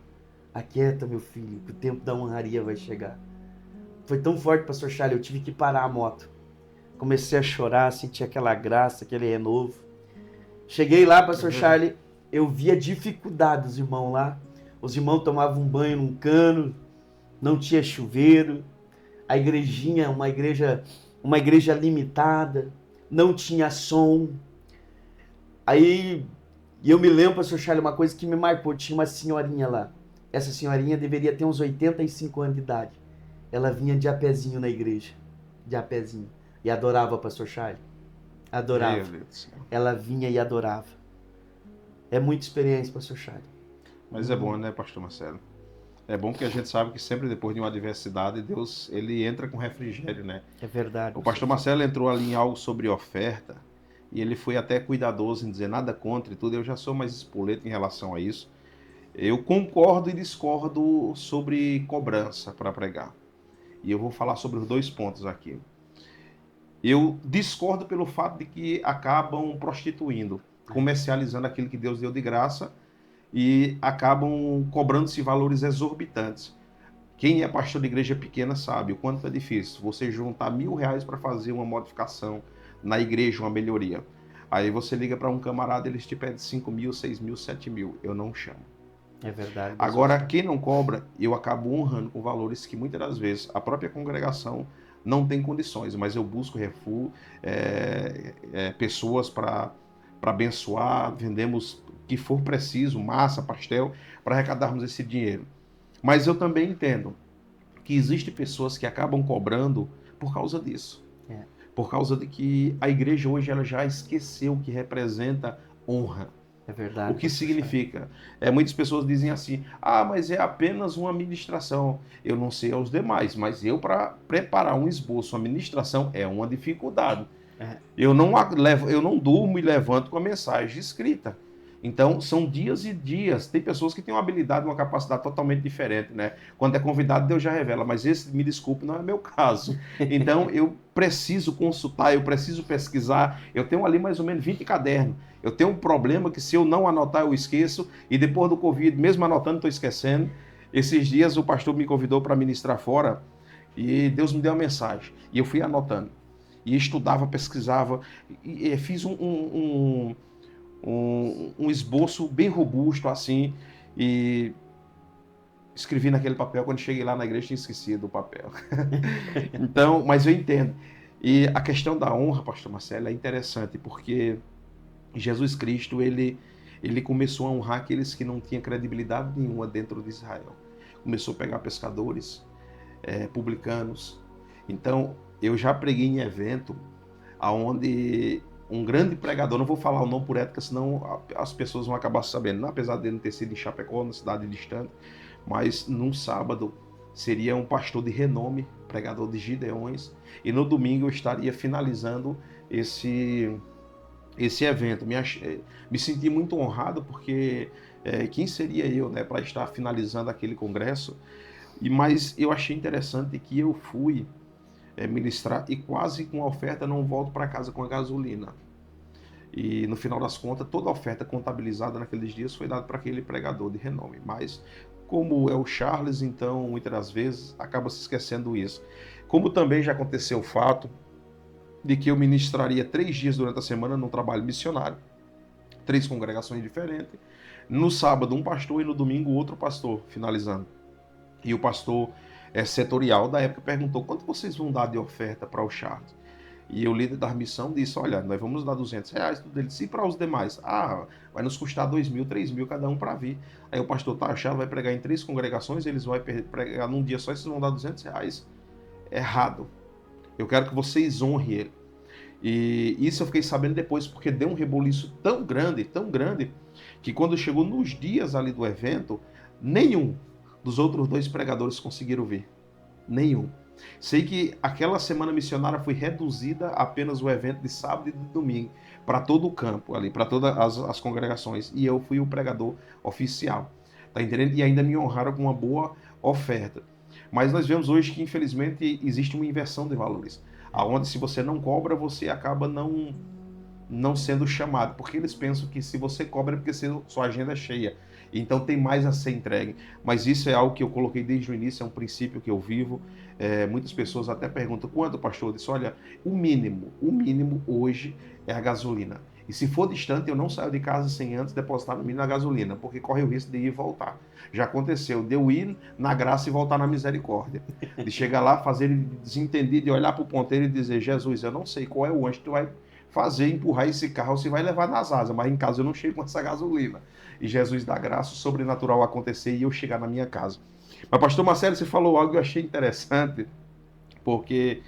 aquieta, meu filho, que o tempo da honraria vai chegar. Foi tão forte, pastor Charles, eu tive que parar a moto. Comecei a chorar, senti aquela graça, aquele renovo. Cheguei lá, pastor Charles, eu vi a dificuldade dos irmãos lá. Os irmãos tomavam um banho num cano, não tinha chuveiro. A igrejinha, uma igreja limitada, não tinha som. Aí, eu me lembro, pastor Charles, uma coisa que me marcou, tinha uma senhorinha lá. Essa senhorinha deveria ter uns 85 anos de idade. Ela vinha de a pezinho na igreja, de a pezinho, e adorava, pastor Charles. Adorava. Ela vinha e adorava. É muita experiência, pastor Charles. Mas é bom, né, pastor Marcelo? É bom porque a gente sabe que sempre depois de uma adversidade, Deus, ele entra com refrigério, né? É verdade. O pastor Marcelo entrou ali em algo sobre oferta e ele foi até cuidadoso em dizer nada contra e tudo. Eu já sou mais espoleta em relação a isso. Eu concordo e discordo sobre cobrança para pregar. E eu vou falar sobre os dois pontos aqui. Eu discordo pelo fato de que acabam prostituindo, comercializando aquilo que Deus deu de graça e acabam cobrando-se valores exorbitantes. Quem é pastor de igreja pequena sabe o quanto é difícil você juntar R$ 1.000 para fazer uma modificação na igreja, uma melhoria. Aí você liga para um camarada, eles te pedem 5.000, 6.000, 7.000. Eu não chamo. É verdade. Agora, quem não cobra, eu acabo honrando com valores que muitas das vezes a própria congregação não tem condições, mas eu busco refúgio, pessoas para abençoar, vendemos o que for preciso, massa, pastel, para arrecadarmos esse dinheiro. Mas eu também entendo que existem pessoas que acabam cobrando por causa disso. Por causa de que a igreja hoje ela já esqueceu o que representa honra. É verdade. O que significa? Muitas pessoas dizem assim, mas é apenas uma ministração. Eu não sei aos demais, mas para preparar um esboço, uma ministração é uma dificuldade. Eu não durmo e levanto com a mensagem escrita. Então, são dias e dias. Tem pessoas que têm uma habilidade, uma capacidade totalmente diferente, né? Quando é convidado, Deus já revela, mas esse, me desculpe, não é meu caso. Então, eu preciso consultar, eu preciso pesquisar. Eu tenho ali mais ou menos 20 cadernos. Eu tenho um problema que se eu não anotar, eu esqueço. E depois do Covid, mesmo anotando, estou esquecendo. Esses dias, o pastor me convidou para ministrar fora e Deus me deu uma mensagem. E eu fui anotando. E estudava, pesquisava. E fiz um esboço bem robusto assim e escrevi naquele papel. Quando cheguei lá na igreja tinha esquecido o papel. Então, mas eu entendo. E a questão da honra, pastor Marcelo, é interessante porque Jesus Cristo, ele começou a honrar aqueles que não tinham credibilidade nenhuma dentro de Israel. Começou a pegar pescadores, publicanos. Então, eu já preguei em evento onde um grande pregador, não vou falar o nome por ética, senão as pessoas vão acabar sabendo, apesar dele não ter sido em Chapecó, na cidade distante, mas num sábado seria um pastor de renome, pregador de Gideões, e no domingo eu estaria finalizando esse evento. Me senti muito honrado, porque quem seria eu, né, para estar finalizando aquele congresso? Mas eu achei interessante que eu fui ministrar e quase com a oferta não volto para casa com a gasolina. E no final das contas, toda a oferta contabilizada naqueles dias foi dada para aquele pregador de renome. Mas como é o Charles, então muitas das vezes acaba se esquecendo isso. Como também já aconteceu o fato de que eu ministraria 3 dias durante a semana num trabalho missionário, 3 congregações diferentes. No sábado um pastor e no domingo outro pastor, finalizando. E o pastor setorial da época perguntou: quanto vocês vão dar de oferta para o Charles? E o líder da missão disse: olha, nós vamos dar R$200. Tudo. Ele disse: e para os demais? Vai nos custar 2.000, 3.000 cada um para vir. Aí o pastor: tá, o Charles vai pregar em 3 congregações, eles vão pregar num dia só e vocês vão dar R$200. Errado. Eu quero que vocês honrem ele. E isso eu fiquei sabendo depois, porque deu um reboliço tão grande, que quando chegou nos dias ali do evento, nenhum dos outros 2 pregadores conseguiram vir. Nenhum. Sei que aquela semana missionária foi reduzida apenas o evento de sábado e de domingo, para todo o campo ali, para todas as congregações. E eu fui o pregador oficial. Tá entendendo? E ainda me honraram com uma boa oferta. Mas nós vemos hoje que, infelizmente, existe uma inversão de valores. Aonde, se você não cobra, você acaba não sendo chamado. Porque eles pensam que se você cobra é porque sua agenda é cheia. Então tem mais a ser entregue. Mas isso é algo que eu coloquei desde o início, é um princípio que eu vivo. Muitas pessoas até perguntam: quanto, pastor? Eu disse: olha, o mínimo hoje é a gasolina. E se for distante, eu não saio de casa sem antes depositar no mínimo a gasolina, porque corre o risco de ir e voltar. Já aconteceu de eu ir na graça e voltar na misericórdia. De chegar lá, fazer ele desentender, de olhar para o ponteiro e dizer: Jesus, eu não sei qual é o ânimo que tu vai fazer, empurrar esse carro, se vai levar nas asas, mas em casa eu não chego com essa gasolina. E Jesus dá graça, o sobrenatural acontecer e eu chegar na minha casa. Mas, pastor Marcelo, você falou algo que eu achei interessante, porque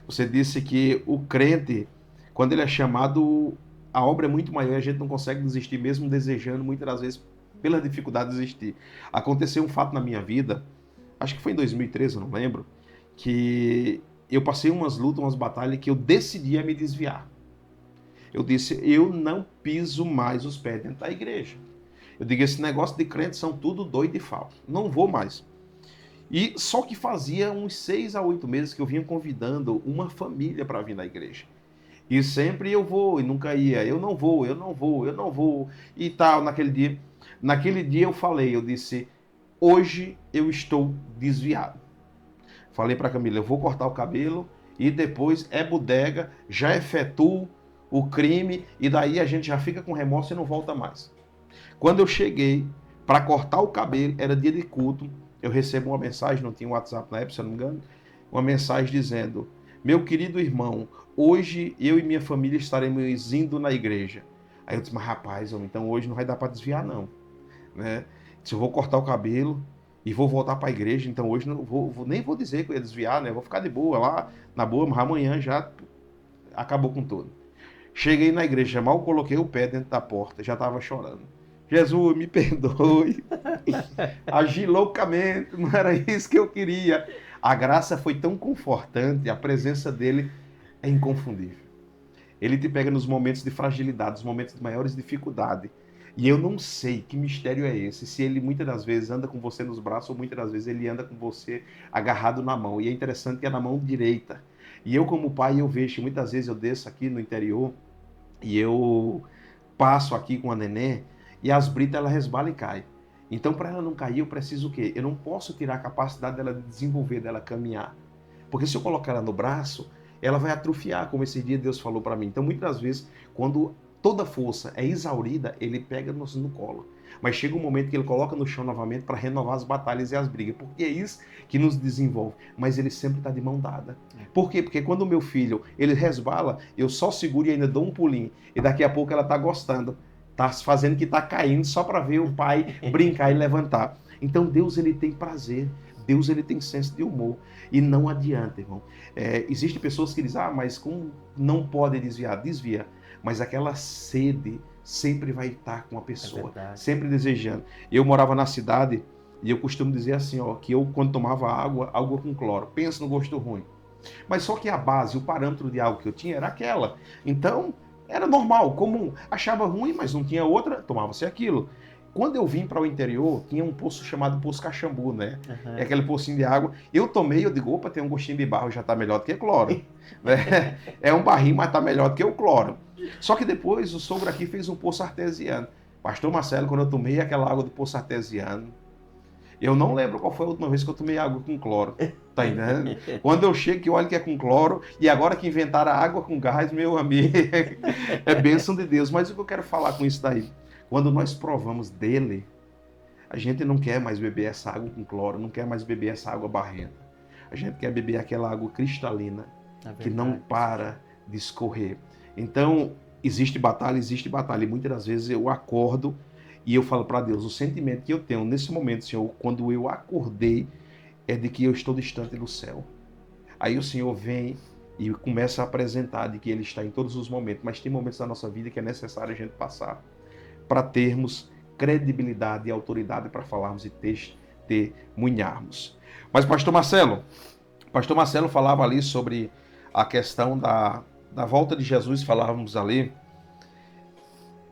você disse que o crente, quando ele é chamado, a obra é muito maior e a gente não consegue desistir, mesmo desejando, muitas das vezes, pela dificuldade de desistir. Aconteceu um fato na minha vida, acho que foi em 2013, eu não lembro, que eu passei umas lutas, umas batalhas que eu decidi a me desviar. Eu disse: eu não piso mais os pés dentro da igreja. Eu digo: esse negócio de crentes são tudo doido e falso. Não vou mais. E só que fazia uns 6 a 8 meses que eu vinha convidando uma família para vir na igreja. E sempre eu vou e nunca ia. Eu não vou, eu não vou, eu não vou. E tal, naquele dia. Naquele dia eu falei, eu disse, hoje eu estou desviado. Falei para Camila, eu vou cortar o cabelo e depois é bodega, já efetuo o crime e daí a gente já fica com remorso e não volta mais. Quando eu cheguei para cortar o cabelo, era dia de culto, eu recebo uma mensagem, não tinha WhatsApp na época, se eu não me engano, uma mensagem dizendo, meu querido irmão, hoje eu e minha família estaremos indo na igreja. Aí eu disse, mas rapaz, então hoje não vai dar para desviar não, né? Se eu vou cortar o cabelo e vou voltar para a igreja, então hoje não nem vou dizer que eu ia desviar, né? Eu vou ficar de boa lá, na boa, mas amanhã já acabou com tudo. Cheguei na igreja, mal coloquei o pé dentro da porta, já estava chorando. Jesus, me perdoe. Agi loucamente, não era isso que eu queria. A graça foi tão confortante, a presença dele é inconfundível. Ele te pega nos momentos de fragilidade, nos momentos de maiores dificuldades. E eu não sei que mistério é esse, se ele muitas das vezes anda com você nos braços ou muitas das vezes ele anda com você agarrado na mão. E é interessante que é na mão direita. E eu como pai, eu vejo, muitas vezes eu desço aqui no interior e eu passo aqui com a neném e as britas ela resbala e cai. Então para ela não cair eu preciso o quê? Eu não posso tirar a capacidade dela de desenvolver, dela caminhar. Porque se eu colocar ela no braço, ela vai atrofiar, como esse dia Deus falou para mim. Então, muitas vezes, quando toda força é exaurida, ele pega-nos no colo. Mas chega um momento que ele coloca no chão novamente para renovar as batalhas e as brigas. Porque é isso que nos desenvolve. Mas ele sempre está de mão dada. Por quê? Porque quando o meu filho, ele resbala, eu só seguro e ainda dou um pulinho. E daqui a pouco ela está gostando. Está fazendo que está caindo só para ver o pai brincar e levantar. Então Deus, ele tem prazer. Deus, ele tem senso de humor. E não adianta, irmão. Existem pessoas que dizem, mas como não pode desviar? Desvia. Mas aquela sede sempre vai estar com a pessoa. Sempre desejando. Eu morava na cidade e eu costumo dizer assim, ó, que eu quando tomava água com cloro. Pensa no gosto ruim. Mas só que a base, o parâmetro de água que eu tinha era aquela. Então, era normal, comum. Achava ruim, mas não tinha outra, tomava-se aquilo. Quando eu vim para o interior, tinha um poço chamado Poço Caxambu, né? Uhum. É aquele pocinho de água. Eu tomei, eu digo, opa, tem um gostinho de barro, já está melhor do que cloro. É um barrinho, mas está melhor do que o cloro. Só que depois o sogro aqui fez um poço artesiano. Pastor Marcelo, quando eu tomei aquela água do poço artesiano, eu não lembro qual foi a última vez que eu tomei água com cloro. Tá entendendo? Quando eu chego que olho que é com cloro, e agora que inventaram a água com gás, meu amigo, é bênção de Deus. Mas o que eu quero falar com isso daí? Quando nós provamos dele, a gente não quer mais beber essa água com cloro, não quer mais beber essa água barrenta. A gente quer beber aquela água cristalina, que não para de escorrer. Então, existe batalha. E muitas das vezes eu acordo e eu falo para Deus, o sentimento que eu tenho nesse momento, Senhor, quando eu acordei, é de que eu estou distante do céu. Aí o Senhor vem e começa a apresentar de que Ele está em todos os momentos, mas tem momentos da nossa vida que é necessário a gente passar para termos credibilidade e autoridade para falarmos e testemunharmos. Mas Pastor Marcelo falava ali sobre a questão da volta de Jesus, falávamos ali.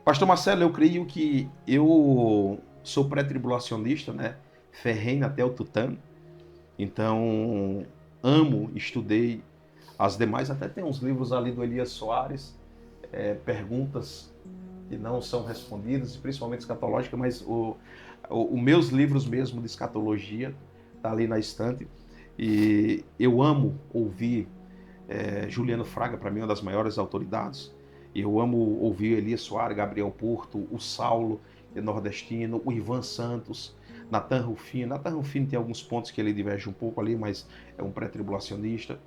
Pastor Marcelo, eu creio que eu sou pré-tribulacionista, né? Ferrenho até o tutano. Então, estudei as demais, até tem uns livros ali do Elias Soares, perguntas que não são respondidas, principalmente escatológica, mas os meus livros mesmo de escatologia tá ali na estante. E eu amo ouvir Juliano Fraga, para mim é uma das maiores autoridades. Eu amo ouvir Elias Soares, Gabriel Porto, o Saulo nordestino, o Ivan Santos, Nathan Rufino. Nathan Rufino tem alguns pontos que ele diverge um pouco ali, mas é um pré-tribulacionista.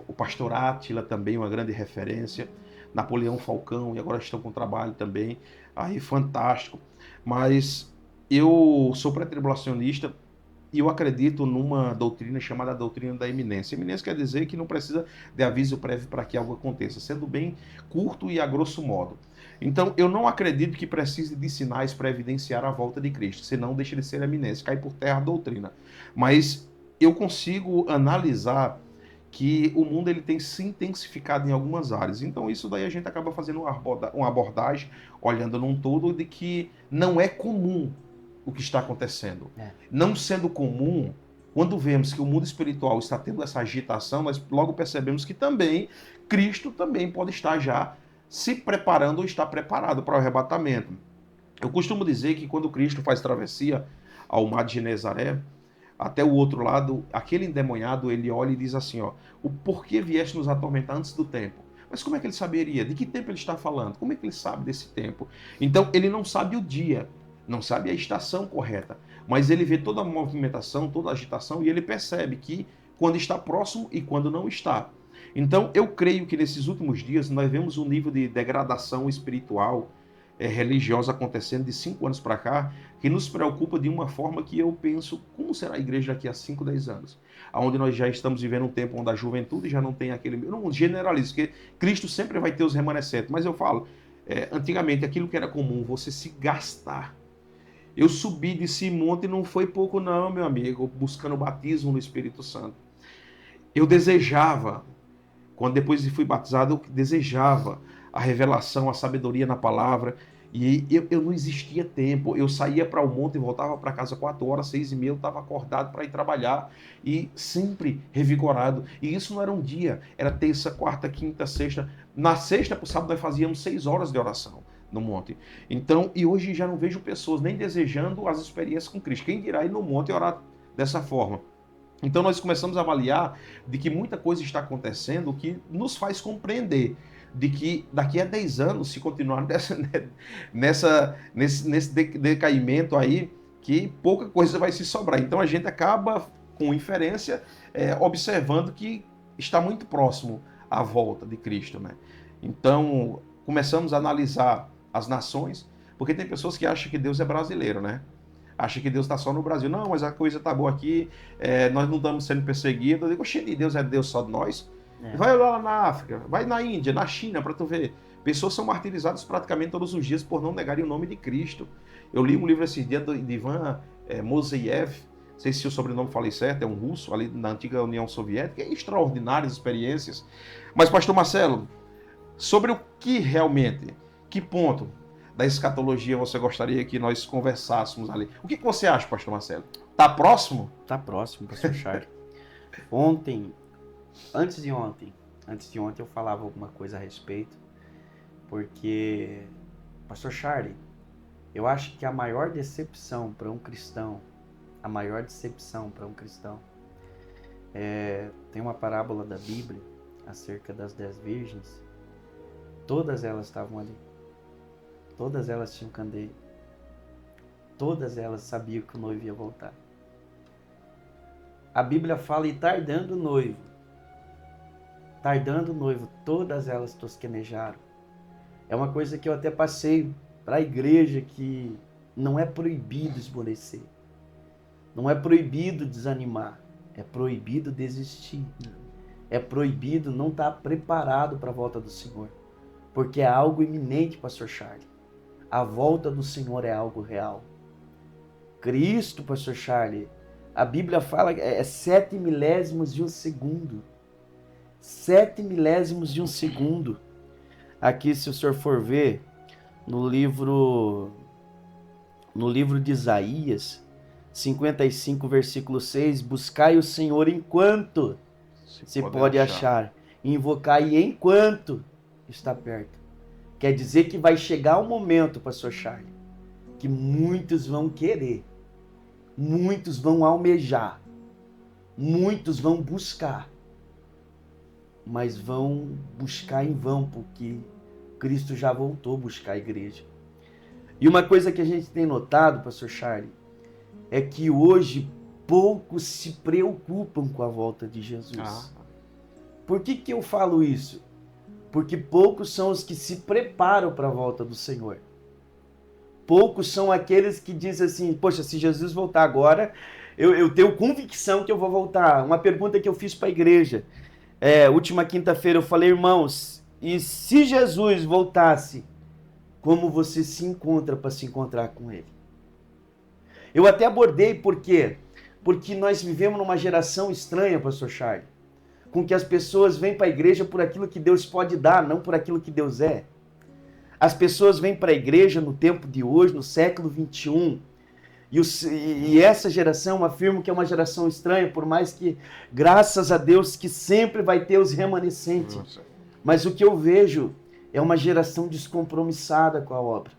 O pastor Átila também, uma grande referência. Napoleão Falcão, e agora estão com trabalho também, aí fantástico. Mas eu sou pré-tribulacionista e eu acredito numa doutrina chamada doutrina da iminência. Iminência quer dizer que não precisa de aviso prévio para que algo aconteça, sendo bem curto e a grosso modo. Então, eu não acredito que precise de sinais para evidenciar a volta de Cristo, senão deixa de ser iminência, cai por terra a doutrina. Mas eu consigo analisar que o mundo ele tem se intensificado em algumas áreas. Então isso daí a gente acaba fazendo uma abordagem, olhando num todo, de que não é comum o que está acontecendo. Não sendo comum, Quando vemos que o mundo espiritual está tendo essa agitação, nós logo percebemos que também Cristo também pode estar já se preparando ou está preparado para o arrebatamento. Eu costumo dizer que quando Cristo faz travessia ao mar de Genezaré, até o outro lado, aquele endemoniado, ele olha e diz assim, ó, o porquê vieste nos atormentar antes do tempo? Mas como é que ele saberia? De que tempo ele está falando? Como é que ele sabe desse tempo? Então, ele não sabe o dia, não sabe a estação correta, mas ele vê toda a movimentação, toda a agitação e ele percebe que quando está próximo e quando não está. Então, eu creio que nesses últimos dias nós vemos um nível de degradação espiritual, religiosa acontecendo de 5 anos para cá, que nos preocupa de uma forma que eu penso, como será a igreja daqui a 5, 10 anos? Onde nós já estamos vivendo um tempo onde a juventude já não tem aquele... Eu não generalizo, porque Cristo sempre vai ter os remanescentes, mas eu falo, antigamente aquilo que era comum, você se gastar. Eu subi desse monte e não foi pouco não, meu amigo, buscando o batismo no Espírito Santo. Eu desejava, quando depois fui batizado, eu desejava a revelação, a sabedoria na palavra, e eu não existia tempo, eu saía para o monte e voltava para casa 4 horas, 6h30, eu estava acordado para ir trabalhar, e sempre revigorado, e isso não era um dia, era terça, quarta, quinta, sexta, na sexta para o sábado nós fazíamos 6 horas de oração no monte, então, e hoje já não vejo pessoas nem desejando as experiências com Cristo, quem dirá ir no monte e orar dessa forma. Então nós começamos a avaliar de que muita coisa está acontecendo que nos faz compreender de que daqui a 10 anos, se continuar nesse decaimento aí, que pouca coisa vai se sobrar. Então a gente acaba, com inferência, observando que está muito próximo à volta de Cristo, né? Então começamos a analisar as nações, porque tem pessoas que acham que Deus é brasileiro, né? Acha que Deus está só no Brasil. Não, mas a coisa está boa aqui, nós não estamos sendo perseguidos. Eu digo, oxe, Deus é Deus só de nós? Vai lá na África, vai na Índia, na China, para tu ver. Pessoas são martirizadas praticamente todos os dias por não negarem o nome de Cristo. Eu li um livro esses dias de Ivan Moiseev, não sei se o sobrenome falei certo, é um russo, ali na antiga União Soviética, extraordinárias experiências. Mas, pastor Marcelo, sobre o que realmente, que ponto da escatologia você gostaria que nós conversássemos ali? O que você acha, pastor Marcelo? Está próximo? Está próximo, pastor Charles. Antes de ontem eu falava alguma coisa a respeito, porque, pastor Charles, eu acho que a maior decepção para um cristão, tem uma parábola da Bíblia acerca das 10 virgens, todas elas estavam ali. Todas elas tinham candeia. Todas elas sabiam que o noivo ia voltar. A Bíblia fala, e tardando o noivo, todas elas tosquenejaram. É uma coisa que eu até passei para a igreja, que não é proibido esmorecer. Não é proibido desanimar. É proibido desistir. É proibido não estar preparado para a volta do Senhor. Porque é algo iminente, pastor Charles. A volta do Senhor é algo real. Cristo, pastor Charles, a Bíblia fala que é 7 milésimos de um segundo. 7 milésimos de um segundo. Aqui, se o senhor for ver, no livro de Isaías, 55, versículo 6, buscai o Senhor enquanto se pode achar. Invocai enquanto está perto. Quer dizer que vai chegar um momento, pastor Charles, que muitos vão querer, muitos vão almejar, muitos vão buscar, mas vão buscar em vão, porque Cristo já voltou a buscar a igreja. E uma coisa que a gente tem notado, pastor Charles, é que hoje poucos se preocupam com a volta de Jesus. Por que eu falo isso? Porque poucos são os que se preparam para a volta do Senhor. Poucos são aqueles que dizem assim, poxa, se Jesus voltar agora, eu tenho convicção que eu vou voltar. Uma pergunta que eu fiz para a igreja, última quinta-feira, eu falei, irmãos, e se Jesus voltasse, como você se encontra para se encontrar com Ele? Eu até abordei, por quê? Porque nós vivemos numa geração estranha, pastor Charles, com que as pessoas vêm para a igreja por aquilo que Deus pode dar, não por aquilo que Deus é. As pessoas vêm para a igreja no tempo de hoje, no século 21, E essa geração, afirmo que é uma geração estranha, por mais que, graças a Deus, que sempre vai ter os remanescentes. Nossa. Mas o que eu vejo é uma geração descompromissada com a obra.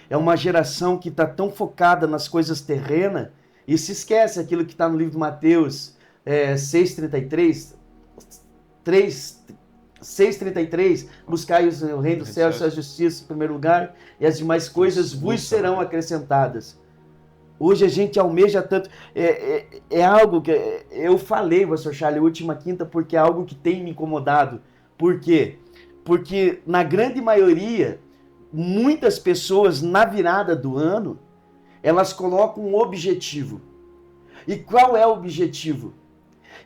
É uma geração que está tão focada nas coisas terrenas e se esquece aquilo que está no livro de Mateus 6,33, 6,33, buscai o reino dos céus e sua justiça em primeiro lugar, e as demais coisas vos serão acrescentadas. Hoje a gente almeja tanto. É algo que eu falei, pastor Charlie, última quinta, porque é algo que tem me incomodado. Por quê? Porque na grande maioria, muitas pessoas na virada do ano, elas colocam um objetivo. E qual é o objetivo?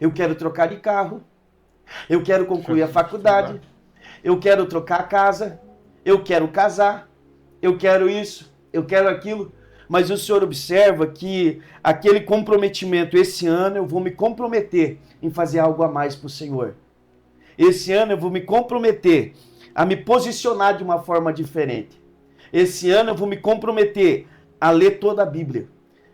Eu quero trocar de carro, eu quero concluir a faculdade, eu quero trocar a casa, eu quero casar, eu quero isso, eu quero aquilo. Mas o senhor observa que aquele comprometimento, esse ano eu vou me comprometer em fazer algo a mais para o Senhor. Esse ano eu vou me comprometer a me posicionar de uma forma diferente. Esse ano eu vou me comprometer a ler toda a Bíblia.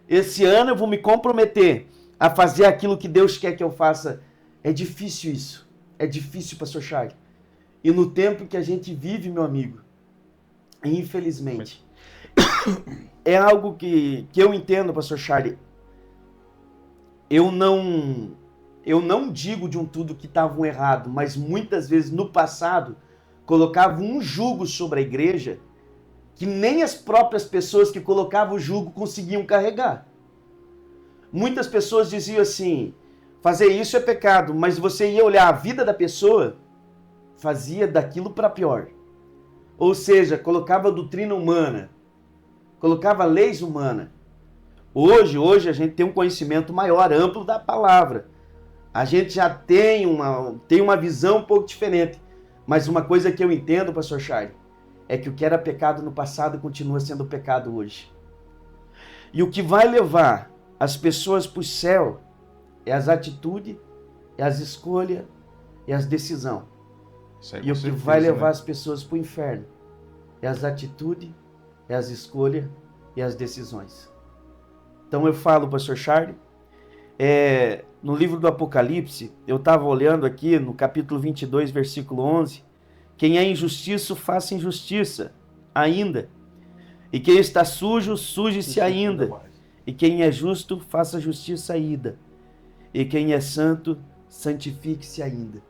Esse ano eu vou me comprometer a fazer aquilo que Deus quer que eu faça. É difícil isso. É difícil, pastor Charles. E no tempo que a gente vive, meu amigo, infelizmente, é algo que eu entendo, pastor Charlie. Eu não digo de um tudo que estavam errado, mas muitas vezes no passado colocavam um jugo sobre a igreja que nem as próprias pessoas que colocavam o jugo conseguiam carregar. Muitas pessoas diziam assim, fazer isso é pecado, mas você ia olhar a vida da pessoa, fazia daquilo para pior. Ou seja, colocava doutrina humana, colocava leis humanas. Hoje a gente tem um conhecimento maior, amplo da palavra. A gente já tem uma visão um pouco diferente. Mas uma coisa que eu entendo, pastor Charlie, é que o que era pecado no passado continua sendo pecado hoje. E o que vai levar as pessoas para o céu é as atitudes, é as escolhas, é as decisões. E o que vai levar as pessoas para o inferno é as atitudes, é as escolhas e as decisões. Então eu falo, pastor Charlie, no livro do Apocalipse, eu estava olhando aqui no capítulo 22, versículo 11, quem é injustiça, faça injustiça ainda. E quem está sujo, suje-se ainda. E quem é justo, faça justiça ainda. E quem é santo, santifique-se ainda.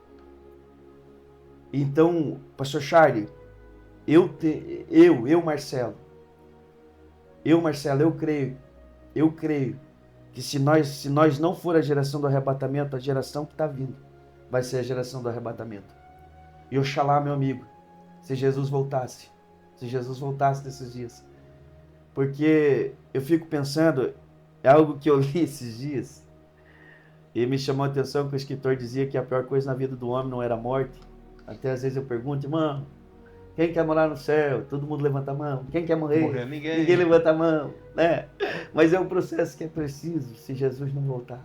Então, pastor Charlie, Marcelo, eu creio que se nós não for a geração do arrebatamento, a geração que está vindo vai ser a geração do arrebatamento. E oxalá, meu amigo, se Jesus voltasse nesses dias. Porque eu fico pensando, é algo que eu li esses dias, e me chamou a atenção que o escritor dizia que a pior coisa na vida do homem não era a morte. Até às vezes eu pergunto, irmão, quem quer morar no céu? Todo mundo levanta a mão. Quem quer morrer? Ninguém levanta a mão, né? Mas é um processo que é preciso se Jesus não voltar.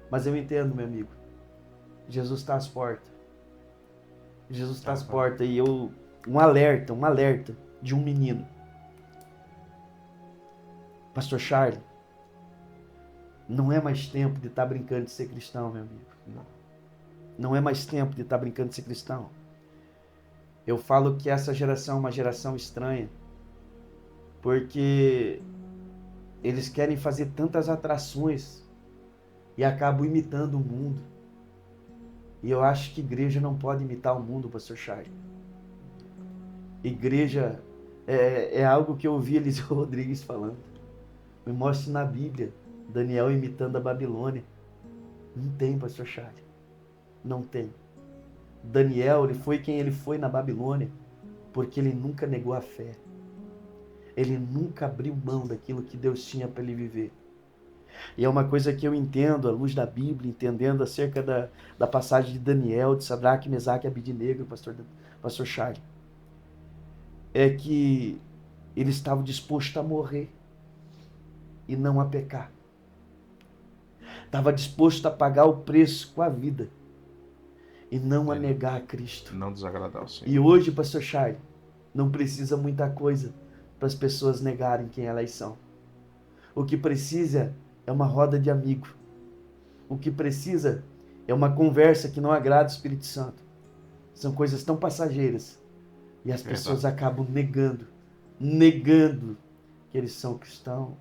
Mas eu entendo, meu amigo. Jesus está às portas. Jesus está às portas. E um alerta de um menino. Pastor Charlie, não é mais tempo de estar brincando de ser cristão, meu amigo. Não é mais tempo de estar brincando de ser cristão. Eu falo que essa geração é uma geração estranha, porque eles querem fazer tantas atrações e acabam imitando o mundo. E eu acho que igreja não pode imitar o mundo, pastor Charlie. Igreja é algo que eu ouvi Eliseu Rodrigues falando. Me mostre na Bíblia Daniel imitando a Babilônia. Não tem, pastor Charlie. Não tem. Daniel, ele foi quem ele foi na Babilônia, porque ele nunca negou a fé. Ele nunca abriu mão daquilo que Deus tinha para ele viver. E é uma coisa que eu entendo, à luz da Bíblia, entendendo acerca da passagem de Daniel, de Sadraque, Mesaque e Abidnego, pastor Charlie, é que ele estava disposto a morrer e não a pecar. Estava disposto a pagar o preço com a vida e não a negar a Cristo. Não desagradar o Senhor. E hoje, pastor Charlie, não precisa muita coisa para as pessoas negarem quem elas são. O que precisa é uma roda de amigo. O que precisa é uma conversa que não agrada o Espírito Santo. São coisas tão passageiras. E as pessoas acabam negando que eles são cristãos,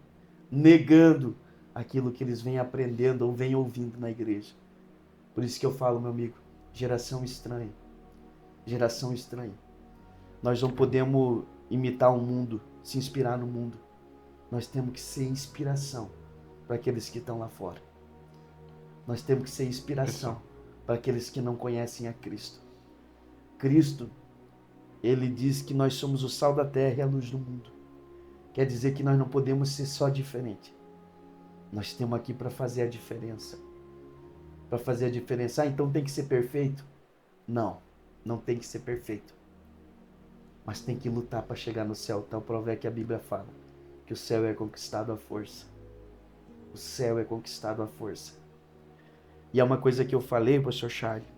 negando aquilo que eles vêm aprendendo ou vêm ouvindo na igreja. Por isso que eu falo, meu amigo, geração estranha. Geração estranha. Nós não podemos imitar o mundo, se inspirar no mundo. Nós temos que ser inspiração para aqueles que estão lá fora. Nós temos que ser inspiração para aqueles que não conhecem a Cristo. Cristo, ele diz que nós somos o sal da terra e a luz do mundo. Quer dizer que nós não podemos ser só diferente. Nós estamos aqui para fazer a diferença. Para fazer a diferença. Ah, então tem que ser perfeito? Não, não tem que ser perfeito. Mas tem que lutar para chegar no céu. Tal provérbio que a Bíblia fala. Que o céu é conquistado à força. O céu é conquistado à força. E é uma coisa que eu falei, pastor Charlie.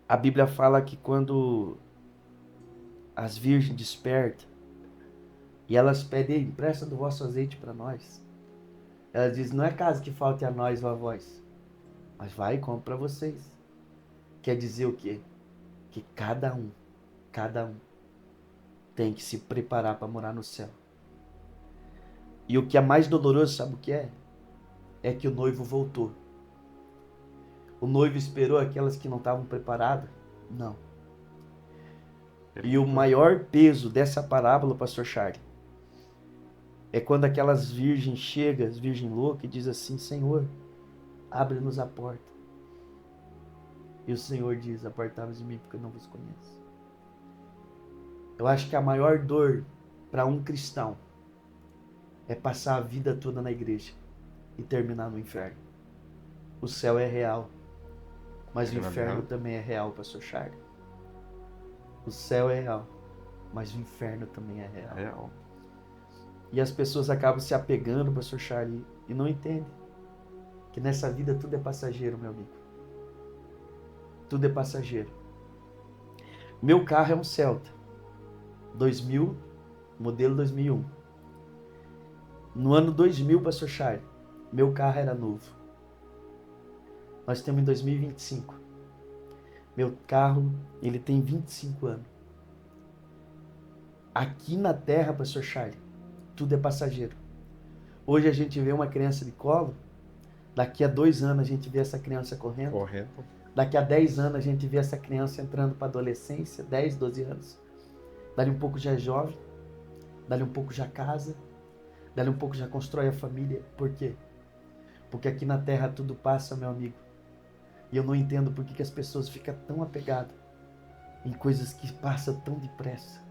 A Bíblia fala que quando as virgens despertam e elas pedem, empresta do vosso azeite para nós. Elas dizem, não é caso que falte a nós ou a vós, mas vai e compra para vocês. Quer dizer o quê? Que cada um tem que se preparar para morar no céu. E o que é mais doloroso, sabe o que é? É que o noivo voltou. O noivo esperou aquelas que não estavam preparadas? Não. E o maior peso dessa parábola, pastor Charlie, é quando aquelas virgens chegam, as virgens loucas, e diz assim, Senhor, abre-nos a porta. E o Senhor diz, apartai-vos de mim, porque eu não vos conheço. Eu acho que a maior dor para um cristão é passar a vida toda na igreja e terminar no inferno. O céu é real, mas o inferno também é real, pastor Charlie. O céu é real, mas o inferno também é real. E as pessoas acabam se apegando, pastor Charlie, e não entendem que nessa vida tudo é passageiro, meu amigo. Tudo é passageiro. Meu carro é um Celta 2000, modelo 2001. No ano 2000, pastor Charlie, meu carro era novo. Nós estamos em 2025. Meu carro, ele tem 25 anos. Aqui na terra, pastor Charlie, tudo é passageiro. Hoje a gente vê uma criança de colo, daqui a 2 anos a gente vê essa criança correndo. Daqui a 10 anos a gente vê essa criança entrando para a adolescência, 10, 12 anos. Dali um pouco já é jovem, dali um pouco já casa, dali um pouco já constrói a família. Por quê? Porque aqui na terra tudo passa, meu amigo. E eu não entendo por que as pessoas ficam tão apegadas em coisas que passam tão depressa.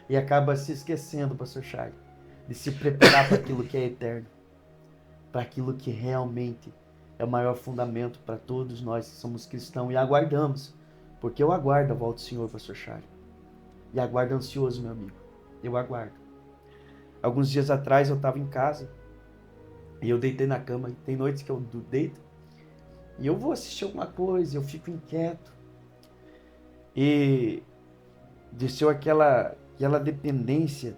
E acaba se esquecendo, pastor Charlie, de se preparar para aquilo que é eterno. Para aquilo que realmente é o maior fundamento para todos nós que somos cristãos e aguardamos. Porque eu aguardo a volta do Senhor, pastor Charlie. E aguardo ansioso, meu amigo. Eu aguardo. Alguns dias atrás eu estava em casa e eu deitei na cama. E tem noites que eu deito e eu vou assistir alguma coisa, eu fico inquieto. E desceu aquela dependência,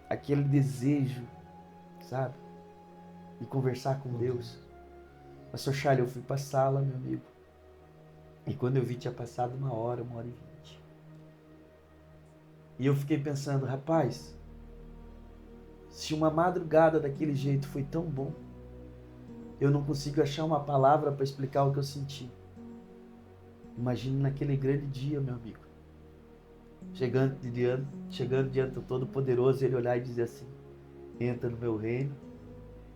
aquele desejo, sabe? De conversar com Deus. Pastor Charlie, eu fui para a sala, meu amigo. E quando eu vi, tinha passado 1h, 1h20. E eu fiquei pensando, rapaz, se uma madrugada daquele jeito foi tão bom, eu não consigo achar uma palavra para explicar o que eu senti. Imagine naquele grande dia, meu amigo. Chegando diante do Todo-Poderoso, ele olhar e dizer assim, entra no meu reino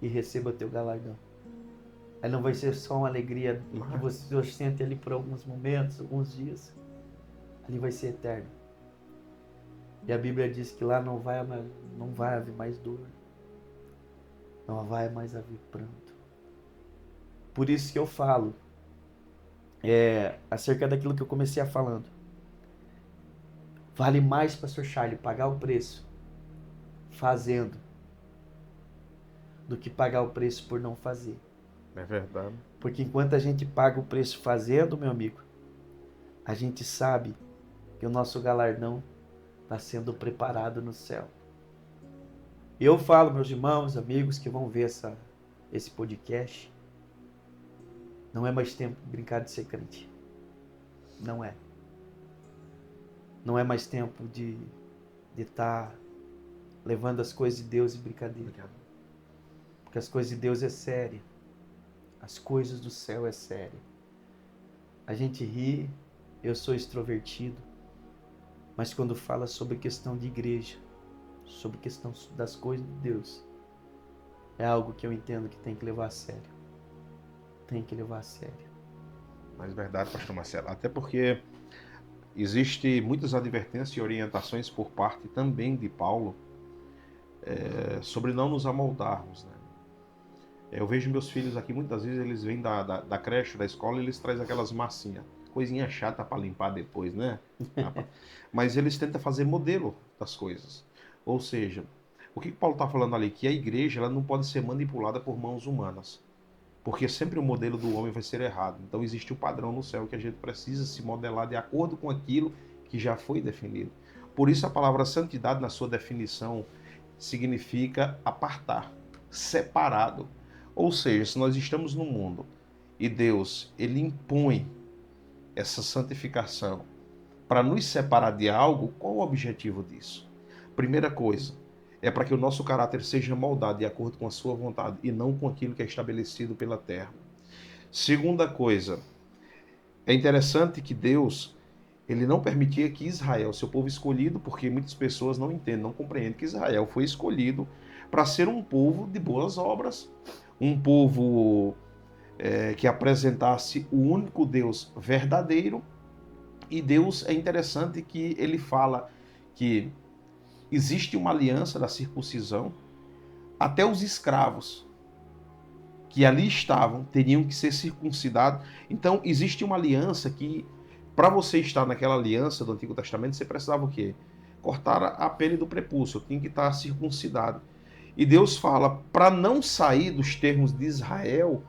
e receba teu galardão. Aí não vai ser só uma alegria que você sente ali por alguns momentos, alguns dias. Ali vai ser eterno. E a Bíblia diz que lá não vai haver mais dor. Não vai mais haver pranto. Por isso que eu falo acerca daquilo que eu comecei falando. Vale mais, pastor Charlie, pagar o preço fazendo do que pagar o preço por não fazer. É verdade. Porque enquanto a gente paga o preço fazendo, meu amigo, a gente sabe que o nosso galardão está sendo preparado no céu. Eu falo, meus irmãos, amigos que vão ver esse podcast, não é mais tempo de brincar de ser crente. Não é. Não é mais tempo de estar levando as coisas de Deus em brincadeira. Porque as coisas de Deus é séria. As coisas do céu é séria. A gente ri, eu sou extrovertido, mas quando fala sobre questão de igreja, sobre questão das coisas de Deus, é algo que eu entendo que tem que levar a sério. Tem que levar a sério. Mas verdade, pastor Marcelo, até porque existe muitas advertências e orientações por parte também de Paulo sobre não nos amoldarmos, né? Eu vejo meus filhos aqui, muitas vezes eles vêm da creche, da escola, e eles trazem aquelas massinhas, coisinha chata para limpar depois, né? Mas eles tentam fazer modelo das coisas. Ou seja, o que Paulo está falando ali? Que a igreja ela não pode ser manipulada por mãos humanas. Porque sempre o modelo do homem vai ser errado. Então existe um padrão no céu que a gente precisa se modelar de acordo com aquilo que já foi definido. Por isso a palavra santidade, na sua definição, significa apartar, separado. Ou seja, se nós estamos no mundo e Deus ele impõe essa santificação para nos separar de algo, qual o objetivo disso? Primeira coisa, é para que o nosso caráter seja moldado de acordo com a sua vontade e não com aquilo que é estabelecido pela terra. Segunda coisa, é interessante que Deus ele não permitia que Israel, seu povo escolhido, porque muitas pessoas não entendem, não compreendem que Israel foi escolhido para ser um povo de boas obras, um povo que apresentasse o único Deus verdadeiro. E Deus é interessante que ele fala que existe uma aliança da circuncisão, até os escravos que ali estavam teriam que ser circuncidados. Então existe uma aliança que, para você estar naquela aliança do Antigo Testamento, você precisava o quê? Cortar a pele do prepúcio, tinha que estar circuncidado. E Deus fala para não sair dos termos de Israel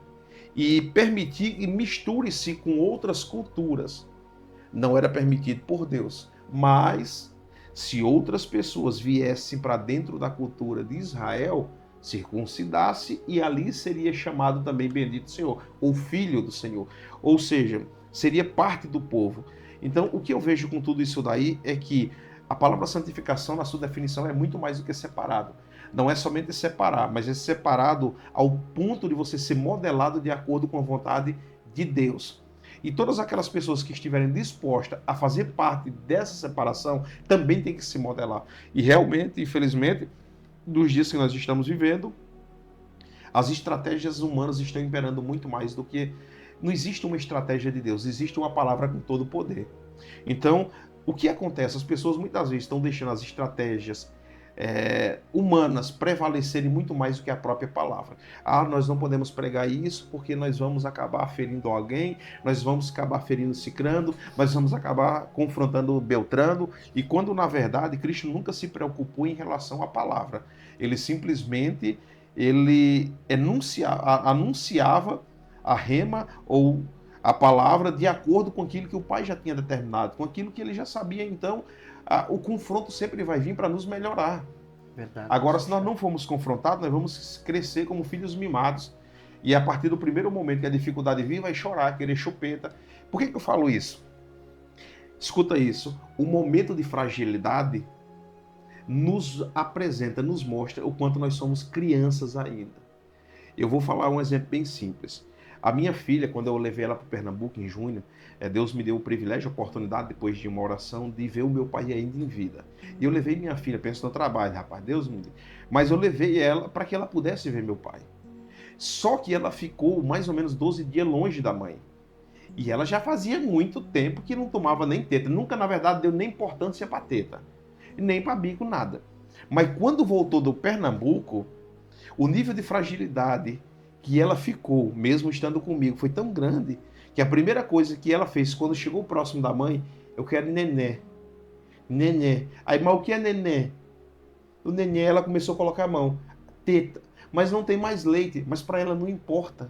e permitir e misture-se com outras culturas. Não era permitido por Deus, mas se outras pessoas viessem para dentro da cultura de Israel, circuncidasse e ali seria chamado também bendito do Senhor, ou filho do Senhor, ou seja, seria parte do povo. Então, o que eu vejo com tudo isso daí é que a palavra santificação, na sua definição, é muito mais do que separado. Não é somente separar, mas é separado ao ponto de você ser modelado de acordo com a vontade de Deus. E todas aquelas pessoas que estiverem dispostas a fazer parte dessa separação também tem que se modelar. E realmente, infelizmente, nos dias que nós estamos vivendo, as estratégias humanas estão imperando muito mais do que... Não existe uma estratégia de Deus, existe uma palavra com todo o poder. Então, o que acontece? As pessoas muitas vezes estão deixando as estratégias humanas prevalecerem muito mais do que a própria palavra. Nós não podemos pregar isso porque nós vamos acabar ferindo alguém, nós vamos acabar ferindo Cicrano, nós vamos acabar confrontando Beltrano, e quando na verdade Cristo nunca se preocupou em relação à palavra. Ele simplesmente anunciava a rema ou a palavra de acordo com aquilo que o Pai já tinha determinado, com aquilo que ele já sabia. Então o confronto sempre vai vir para nos melhorar. Verdade. Agora, se nós não formos confrontados, nós vamos crescer como filhos mimados. E a partir do primeiro momento que a dificuldade vir, vai chorar, querer chupeta. Por que eu falo isso? Escuta isso. O momento de fragilidade nos apresenta, nos mostra o quanto nós somos crianças ainda. Eu vou falar um exemplo bem simples. A minha filha, quando eu levei ela para Pernambuco em junho, Deus me deu o privilégio, a oportunidade, depois de uma oração, de ver o meu pai ainda em vida. E eu levei minha filha, penso no trabalho, rapaz, Deus me deu. Mas eu levei ela para que ela pudesse ver meu pai. Só que ela ficou mais ou menos 12 dias longe da mãe. E ela já fazia muito tempo que não tomava nem teta. Nunca, na verdade, deu nem importância para teta. Nem para bico, nada. Mas quando voltou do Pernambuco, o nível de fragilidade que ela ficou, mesmo estando comigo, foi tão grande que a primeira coisa que ela fez quando chegou próximo da mãe, eu quero nenê. Nenê. Aí, mas o que é nenê? O nenê, ela começou a colocar a mão. Teta. Mas não tem mais leite. Mas para ela não importa.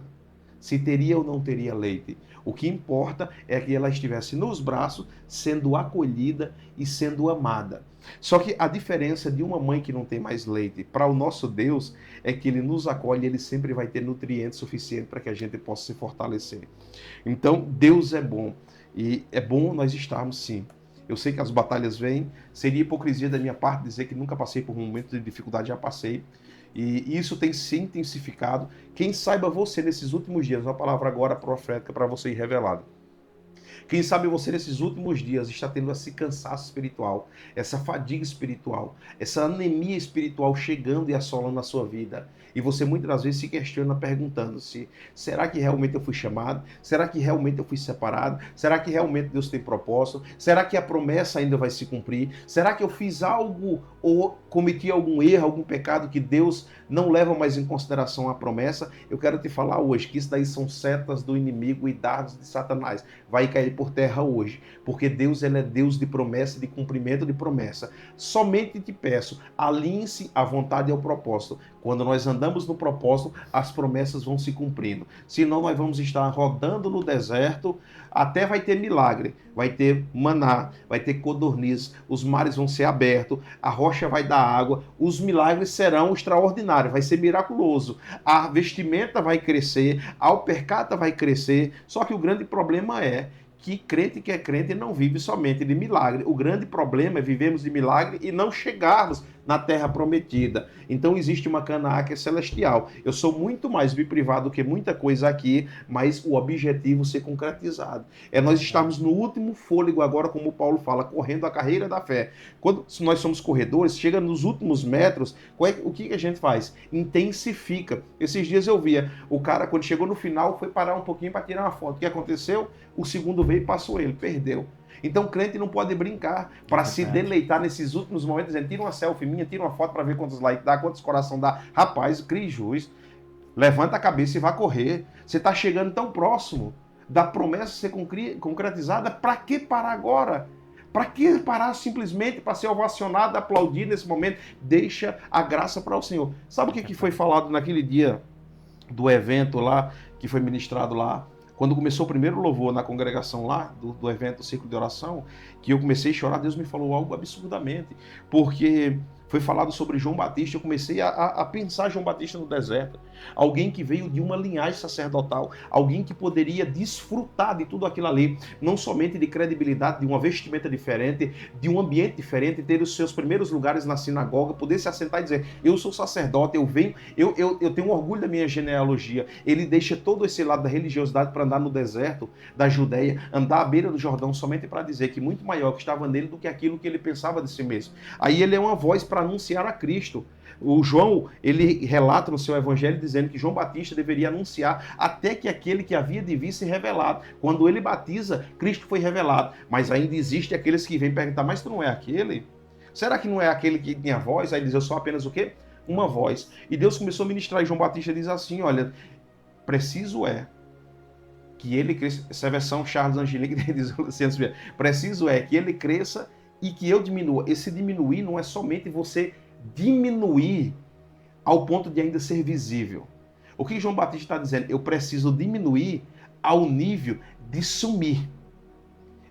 se teria ou não teria leite. O que importa é que ela estivesse nos braços, sendo acolhida e sendo amada. Só que a diferença de uma mãe que não tem mais leite para o nosso Deus é que ele nos acolhe, ele sempre vai ter nutrientes suficientes para que a gente possa se fortalecer. Então, Deus é bom. E é bom nós estarmos, sim. Eu sei que as batalhas vêm, seria hipocrisia da minha parte dizer que nunca passei por um momento de dificuldade, já passei. E isso tem se intensificado. Quem saiba você nesses últimos dias, uma palavra agora profética para você ir revelado. Quem sabe você nesses últimos dias está tendo esse cansaço espiritual, essa fadiga espiritual, essa anemia espiritual chegando e assolando a sua vida. E você muitas das vezes se questiona perguntando-se, será que realmente eu fui chamado? Será que realmente eu fui separado? Será que realmente Deus tem propósito? Será que a promessa ainda vai se cumprir? Será que eu fiz algo ou cometi algum erro, algum pecado que Deus não leva mais em consideração a promessa? Eu quero te falar hoje que isso daí são setas do inimigo e dardos de Satanás. Vai cair por terra hoje, porque Deus, ele é Deus de promessa, de cumprimento de promessa. Somente te peço, alinhe-se à vontade e ao propósito. Quando nós andamos no propósito, as promessas vão se cumprindo. Senão nós vamos estar rodando no deserto, até vai ter milagre, vai ter maná, vai ter codorniz, os mares vão ser abertos, a rocha vai dar água, os milagres serão extraordinários, vai ser miraculoso. A vestimenta vai crescer, a alpercata vai crescer, só que o grande problema é que crente que é crente não vive somente de milagre. O grande problema é vivermos de milagre e não chegarmos na terra prometida. Então existe uma Canaã que é celestial. Eu sou muito mais me privado do que muita coisa aqui, mas o objetivo ser concretizado. É nós estarmos no último fôlego agora, como o Paulo fala, correndo a carreira da fé. Quando nós somos corredores, chega nos últimos metros, o que a gente faz? Intensifica. Esses dias eu via, o cara quando chegou no final foi parar um pouquinho para tirar uma foto. O que aconteceu? O segundo veio e passou ele, perdeu. Então o crente não pode brincar para se deleitar nesses últimos momentos, dizendo, tira uma selfie minha, tira uma foto para ver quantos likes dá, quantos coração dá. Rapaz, crie juiz, levanta a cabeça e vá correr. Você está chegando tão próximo da promessa ser concretizada, para que parar agora? Para que parar simplesmente para ser ovacionado, aplaudido nesse momento? Deixa a graça para o Senhor. Sabe o que foi falado naquele dia do evento lá, que foi ministrado lá? Quando começou o primeiro louvor na congregação lá, do evento do Círculo de Oração, que eu comecei a chorar, Deus me falou algo absurdamente, porque foi falado sobre João Batista, eu comecei a pensar João Batista no deserto, alguém que veio de uma linhagem sacerdotal, alguém que poderia desfrutar de tudo aquilo ali, não somente de credibilidade, de uma vestimenta diferente, de um ambiente diferente, ter os seus primeiros lugares na sinagoga, poder se assentar e dizer, eu sou sacerdote, eu venho, eu tenho orgulho da minha genealogia. Ele deixa todo esse lado da religiosidade para andar no deserto da Judéia, andar à beira do Jordão, somente para dizer que muito maior que estava nele do que aquilo que ele pensava de si mesmo. Aí ele é uma voz para anunciar a Cristo. O João, ele relata no seu evangelho dizendo que João Batista deveria anunciar até que aquele que havia de vir se revelado. Quando ele batiza, Cristo foi revelado. Mas ainda existe aqueles que vêm perguntar, mas tu não é aquele? Será que não é aquele que tem a voz? Aí ele diz, eu sou apenas o quê? Uma voz. E Deus começou a ministrar e João Batista diz assim, olha, preciso é que ele cresça, essa é a versão Charles Angelique diz, preciso é que ele cresça e que eu diminua. Esse diminuir não é somente você diminuir ao ponto de ainda ser visível. O que João Batista está dizendo? Eu preciso diminuir ao nível de sumir,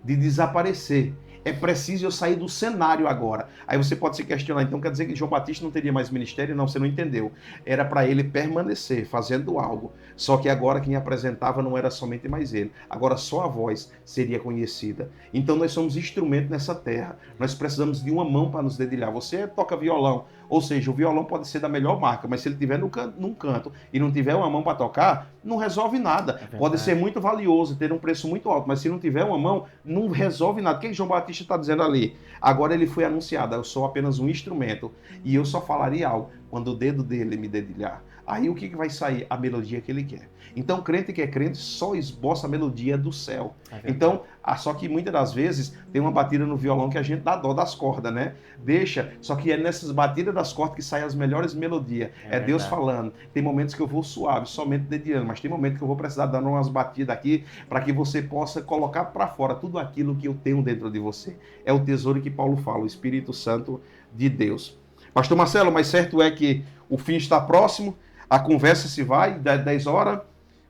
de desaparecer. É preciso eu sair do cenário agora. Aí você pode se questionar, então quer dizer que João Batista não teria mais ministério? Não, você não entendeu. Era para ele permanecer fazendo algo. Só que agora quem apresentava não era somente mais ele. Agora só a voz seria conhecida. Então nós somos instrumento nessa terra. Nós precisamos de uma mão para nos dedilhar. Você toca violão, ou seja, o violão pode ser da melhor marca, mas se ele estiver num canto e não tiver uma mão para tocar, não resolve nada. Pode ser muito valioso, ter um preço muito alto, mas se não tiver uma mão, não resolve nada. O que João Batista está dizendo ali? Agora ele foi anunciado, eu sou apenas um instrumento e eu só falaria algo quando o dedo dele me dedilhar. Aí o que vai sair? A melodia que ele quer. Então, crente que é crente só esboça a melodia do céu. Então, só que muitas das vezes tem uma batida no violão que a gente dá dó das cordas, né? Deixa, só que é nessas batidas das cordas que saem as melhores melodias. É Deus falando. Tem momentos que eu vou suave, somente dedilhando, mas tem momentos que eu vou precisar dar umas batidas aqui para que você possa colocar para fora tudo aquilo que eu tenho dentro de você. É o tesouro que Paulo fala, o Espírito Santo de Deus. Pastor Marcelo, mas certo é que o fim está próximo, a conversa se vai, 10 horas,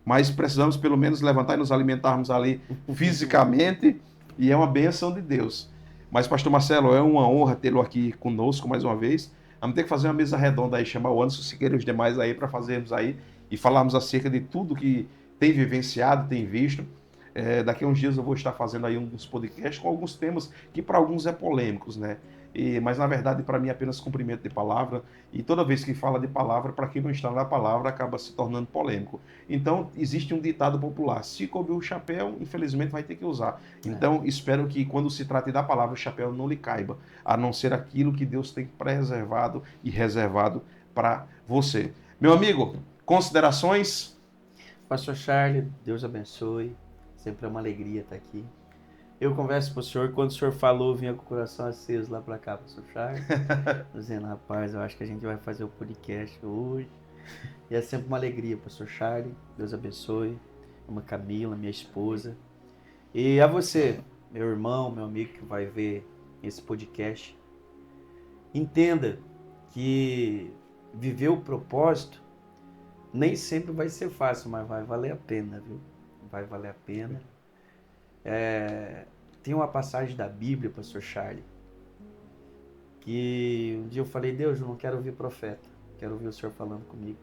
mas precisamos pelo menos levantar e nos alimentarmos ali fisicamente, e é uma bênção de Deus. Mas, pastor Marcelo, é uma honra tê-lo aqui conosco mais uma vez. Vamos ter que fazer uma mesa redonda aí, chamar o Anderson Siqueira e os demais aí para fazermos aí e falarmos acerca de tudo que tem vivenciado, tem visto. Daqui a uns dias eu vou estar fazendo aí uns podcasts com alguns temas que para alguns é polêmicos, né? Mas na verdade para mim é apenas cumprimento de palavra, e toda vez que fala de palavra, para quem não está na palavra, acaba se tornando polêmico. Então existe um ditado popular: se couber o chapéu, infelizmente vai ter que usar. Então espero que quando se trate da palavra, o chapéu não lhe caiba, a não ser aquilo que Deus tem preservado e reservado para você. Meu amigo, considerações? Pastor Charles, Deus abençoe. Sempre é uma alegria estar aqui. Eu converso com o senhor, quando o senhor falou, eu vinha com o coração aceso lá para cá, pastor Charles, dizendo, rapaz, eu acho que a gente vai fazer o podcast hoje. E é sempre uma alegria, pastor Charles. Deus abençoe. Uma Camila, minha esposa. E a você, meu irmão, meu amigo que vai ver esse podcast, entenda que viver o propósito nem sempre vai ser fácil, mas vai valer a pena, viu? Vai valer a pena. Tem uma passagem da Bíblia, pastor Charlie, que um dia eu falei, Deus, eu não quero ouvir profeta, quero ouvir o senhor falando comigo.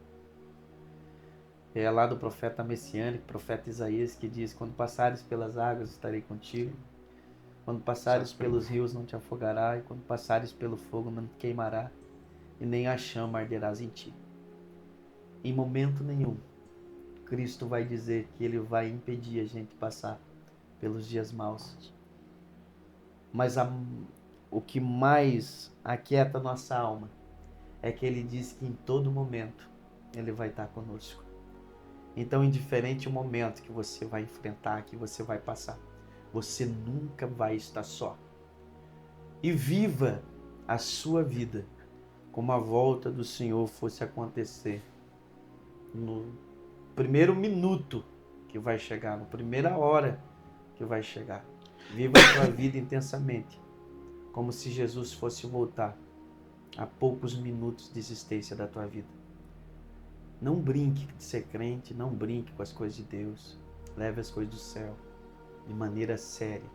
É lá do profeta messiânico, profeta Isaías, que diz, quando passares pelas águas estarei contigo, quando passares pelos rios não te afogará, e quando passares pelo fogo não te queimará, e nem a chama arderás em ti. Em momento nenhum, Cristo vai dizer que Ele vai impedir a gente passar pelos dias maus. Mas o que mais aquieta nossa alma é que Ele diz que em todo momento Ele vai estar conosco. Então, indiferente o momento que você vai enfrentar, que você vai passar, você nunca vai estar só. E viva a sua vida como a volta do Senhor fosse acontecer no primeiro minuto que vai chegar, na primeira hora que vai chegar. Viva a sua vida intensamente, como se Jesus fosse voltar a poucos minutos de existência da tua vida. Não brinque de ser crente, não brinque com as coisas de Deus. Leve as coisas do céu de maneira séria.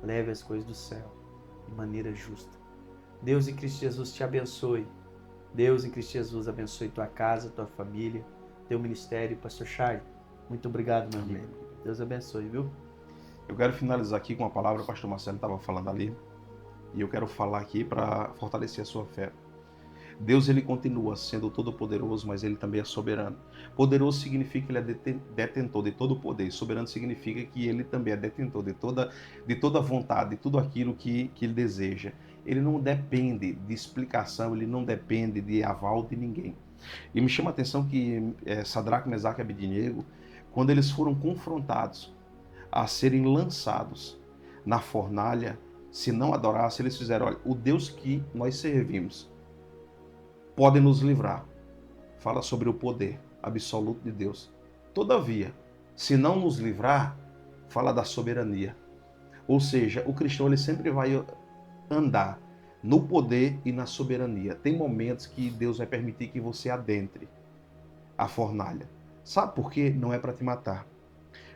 Leve as coisas do céu de maneira justa. Deus em Cristo Jesus te abençoe. Deus em Cristo Jesus abençoe tua casa, tua família, teu ministério. Pastor Charles, muito obrigado, meu amigo. Deus abençoe, viu? Eu quero finalizar aqui com uma palavra, o pastor Marcelo estava falando ali, e eu quero falar aqui para fortalecer a sua fé. Deus, ele continua sendo todo-poderoso, mas ele também é soberano. Poderoso significa que ele é detentor de todo o poder. Soberano significa que ele também é detentor de toda vontade, de tudo aquilo que ele deseja. Ele não depende de explicação, ele não depende de aval de ninguém. E me chama a atenção que Sadraque, Mesaque e Abednego, quando eles foram confrontados a serem lançados na fornalha, se não adorassem, eles fizeram, olha, o Deus que nós servimos pode nos livrar. Fala sobre o poder absoluto de Deus. Todavia, se não nos livrar, fala da soberania. Ou seja, o cristão ele sempre vai andar no poder e na soberania. Tem momentos que Deus vai permitir que você adentre a fornalha. Sabe por quê? Não é para te matar.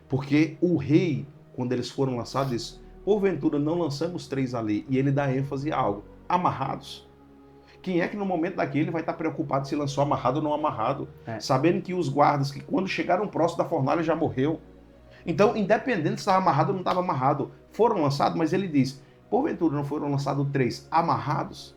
Porque o rei, quando eles foram lançados, disse, porventura não lançamos 3 ali. E ele dá ênfase a algo. Amarrados. Quem é que no momento daquele vai estar preocupado se lançou amarrado ou não amarrado? Sabendo que os guardas, que quando chegaram próximo da fornalha, já morreu. Então, independente se estava amarrado ou não estava amarrado, foram lançados, mas ele diz, porventura não foram lançados 3 amarrados?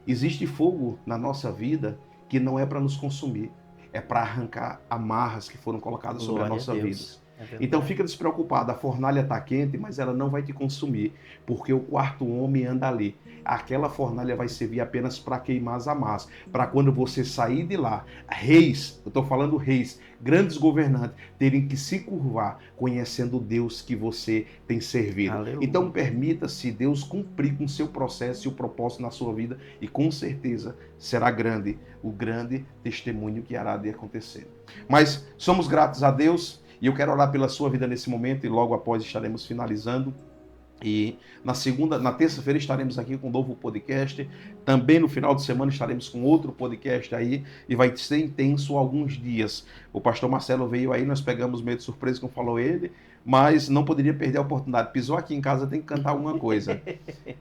Existe fogo na nossa vida que não é para nos consumir, é para arrancar amarras que foram colocadas sobre a nossa vida. Então fica despreocupado, a fornalha está quente, mas ela não vai te consumir, porque o quarto homem anda ali. Aquela fornalha vai servir apenas para queimar as amarras, para quando você sair de lá, reis, eu estou falando reis, grandes governantes, terem que se curvar conhecendo o Deus que você tem servido. Aleluia. Então permita-se Deus cumprir com o seu processo e o propósito na sua vida, e com certeza será grande o grande testemunho que hará de acontecer. Mas somos gratos a Deus. E eu quero orar pela sua vida nesse momento e logo após estaremos finalizando. E na terça-feira estaremos aqui com um novo podcast. Também no final de semana estaremos com outro podcast aí e vai ser intenso alguns dias. O pastor Marcelo veio aí, nós pegamos meio de surpresa, como falou ele, mas não poderia perder a oportunidade. Pisou aqui em casa, tem que cantar alguma coisa.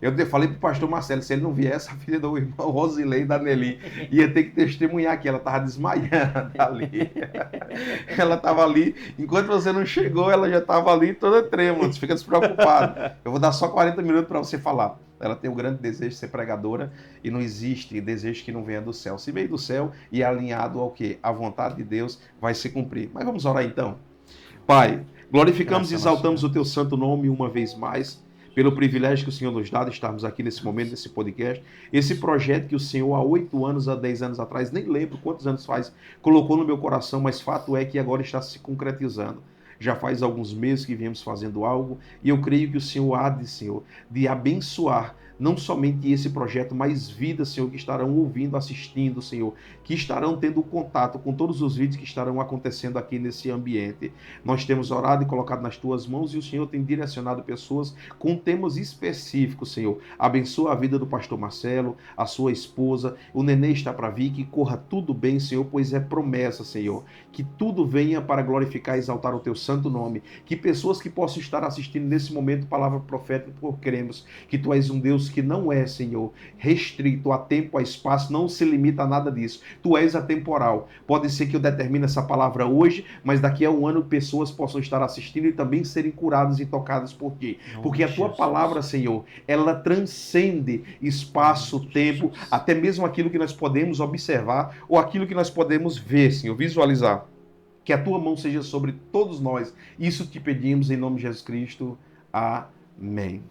Eu falei pro pastor Marcelo, se ele não viesse, a filha do irmão Rosilei e da Nelly ia ter que testemunhar aqui. Ela estava desmaiando ali. Ela estava ali, enquanto você não chegou, ela já estava ali toda trêmula. Você fica despreocupado. Eu vou dar só 40 minutos para você falar. Ela tem o grande desejo de ser pregadora e não existe desejo que não venha do céu. Se veio do céu e é alinhado ao quê? A vontade de Deus vai se cumprir. Mas vamos orar então. Pai, glorificamos e exaltamos o teu santo nome uma vez mais, pelo privilégio que o Senhor nos dá de estarmos aqui nesse momento, nesse podcast. Esse projeto que o Senhor há 8 anos, há 10 anos atrás, nem lembro quantos anos faz, colocou no meu coração, mas fato é que agora está se concretizando. Já faz alguns meses que viemos fazendo algo e eu creio que o Senhor há de, Senhor, de abençoar não somente esse projeto, mas vidas, Senhor, que estarão ouvindo, assistindo, Senhor, que estarão tendo contato com todos os vídeos que estarão acontecendo aqui nesse ambiente. Nós temos orado e colocado nas tuas mãos e o Senhor tem direcionado pessoas com temas específicos, Senhor. Abençoa a vida do pastor Marcelo, a sua esposa, o nenê está para vir, que corra tudo bem, Senhor, pois é promessa, Senhor, que tudo venha para glorificar e exaltar o teu santo nome, que pessoas que possam estar assistindo nesse momento palavra profética, porque queremos que tu és um Deus que não é, Senhor, restrito a tempo, a espaço, não se limita a nada disso. Tu és atemporal. Pode ser que eu determine essa palavra hoje, mas daqui a um ano pessoas possam estar assistindo e também serem curadas e tocadas por ti. Porque a tua palavra, Senhor, ela transcende espaço, tempo, até mesmo aquilo que nós podemos observar ou aquilo que nós podemos ver, Senhor, visualizar. Que a tua mão seja sobre todos nós. Isso te pedimos em nome de Jesus Cristo. Amém.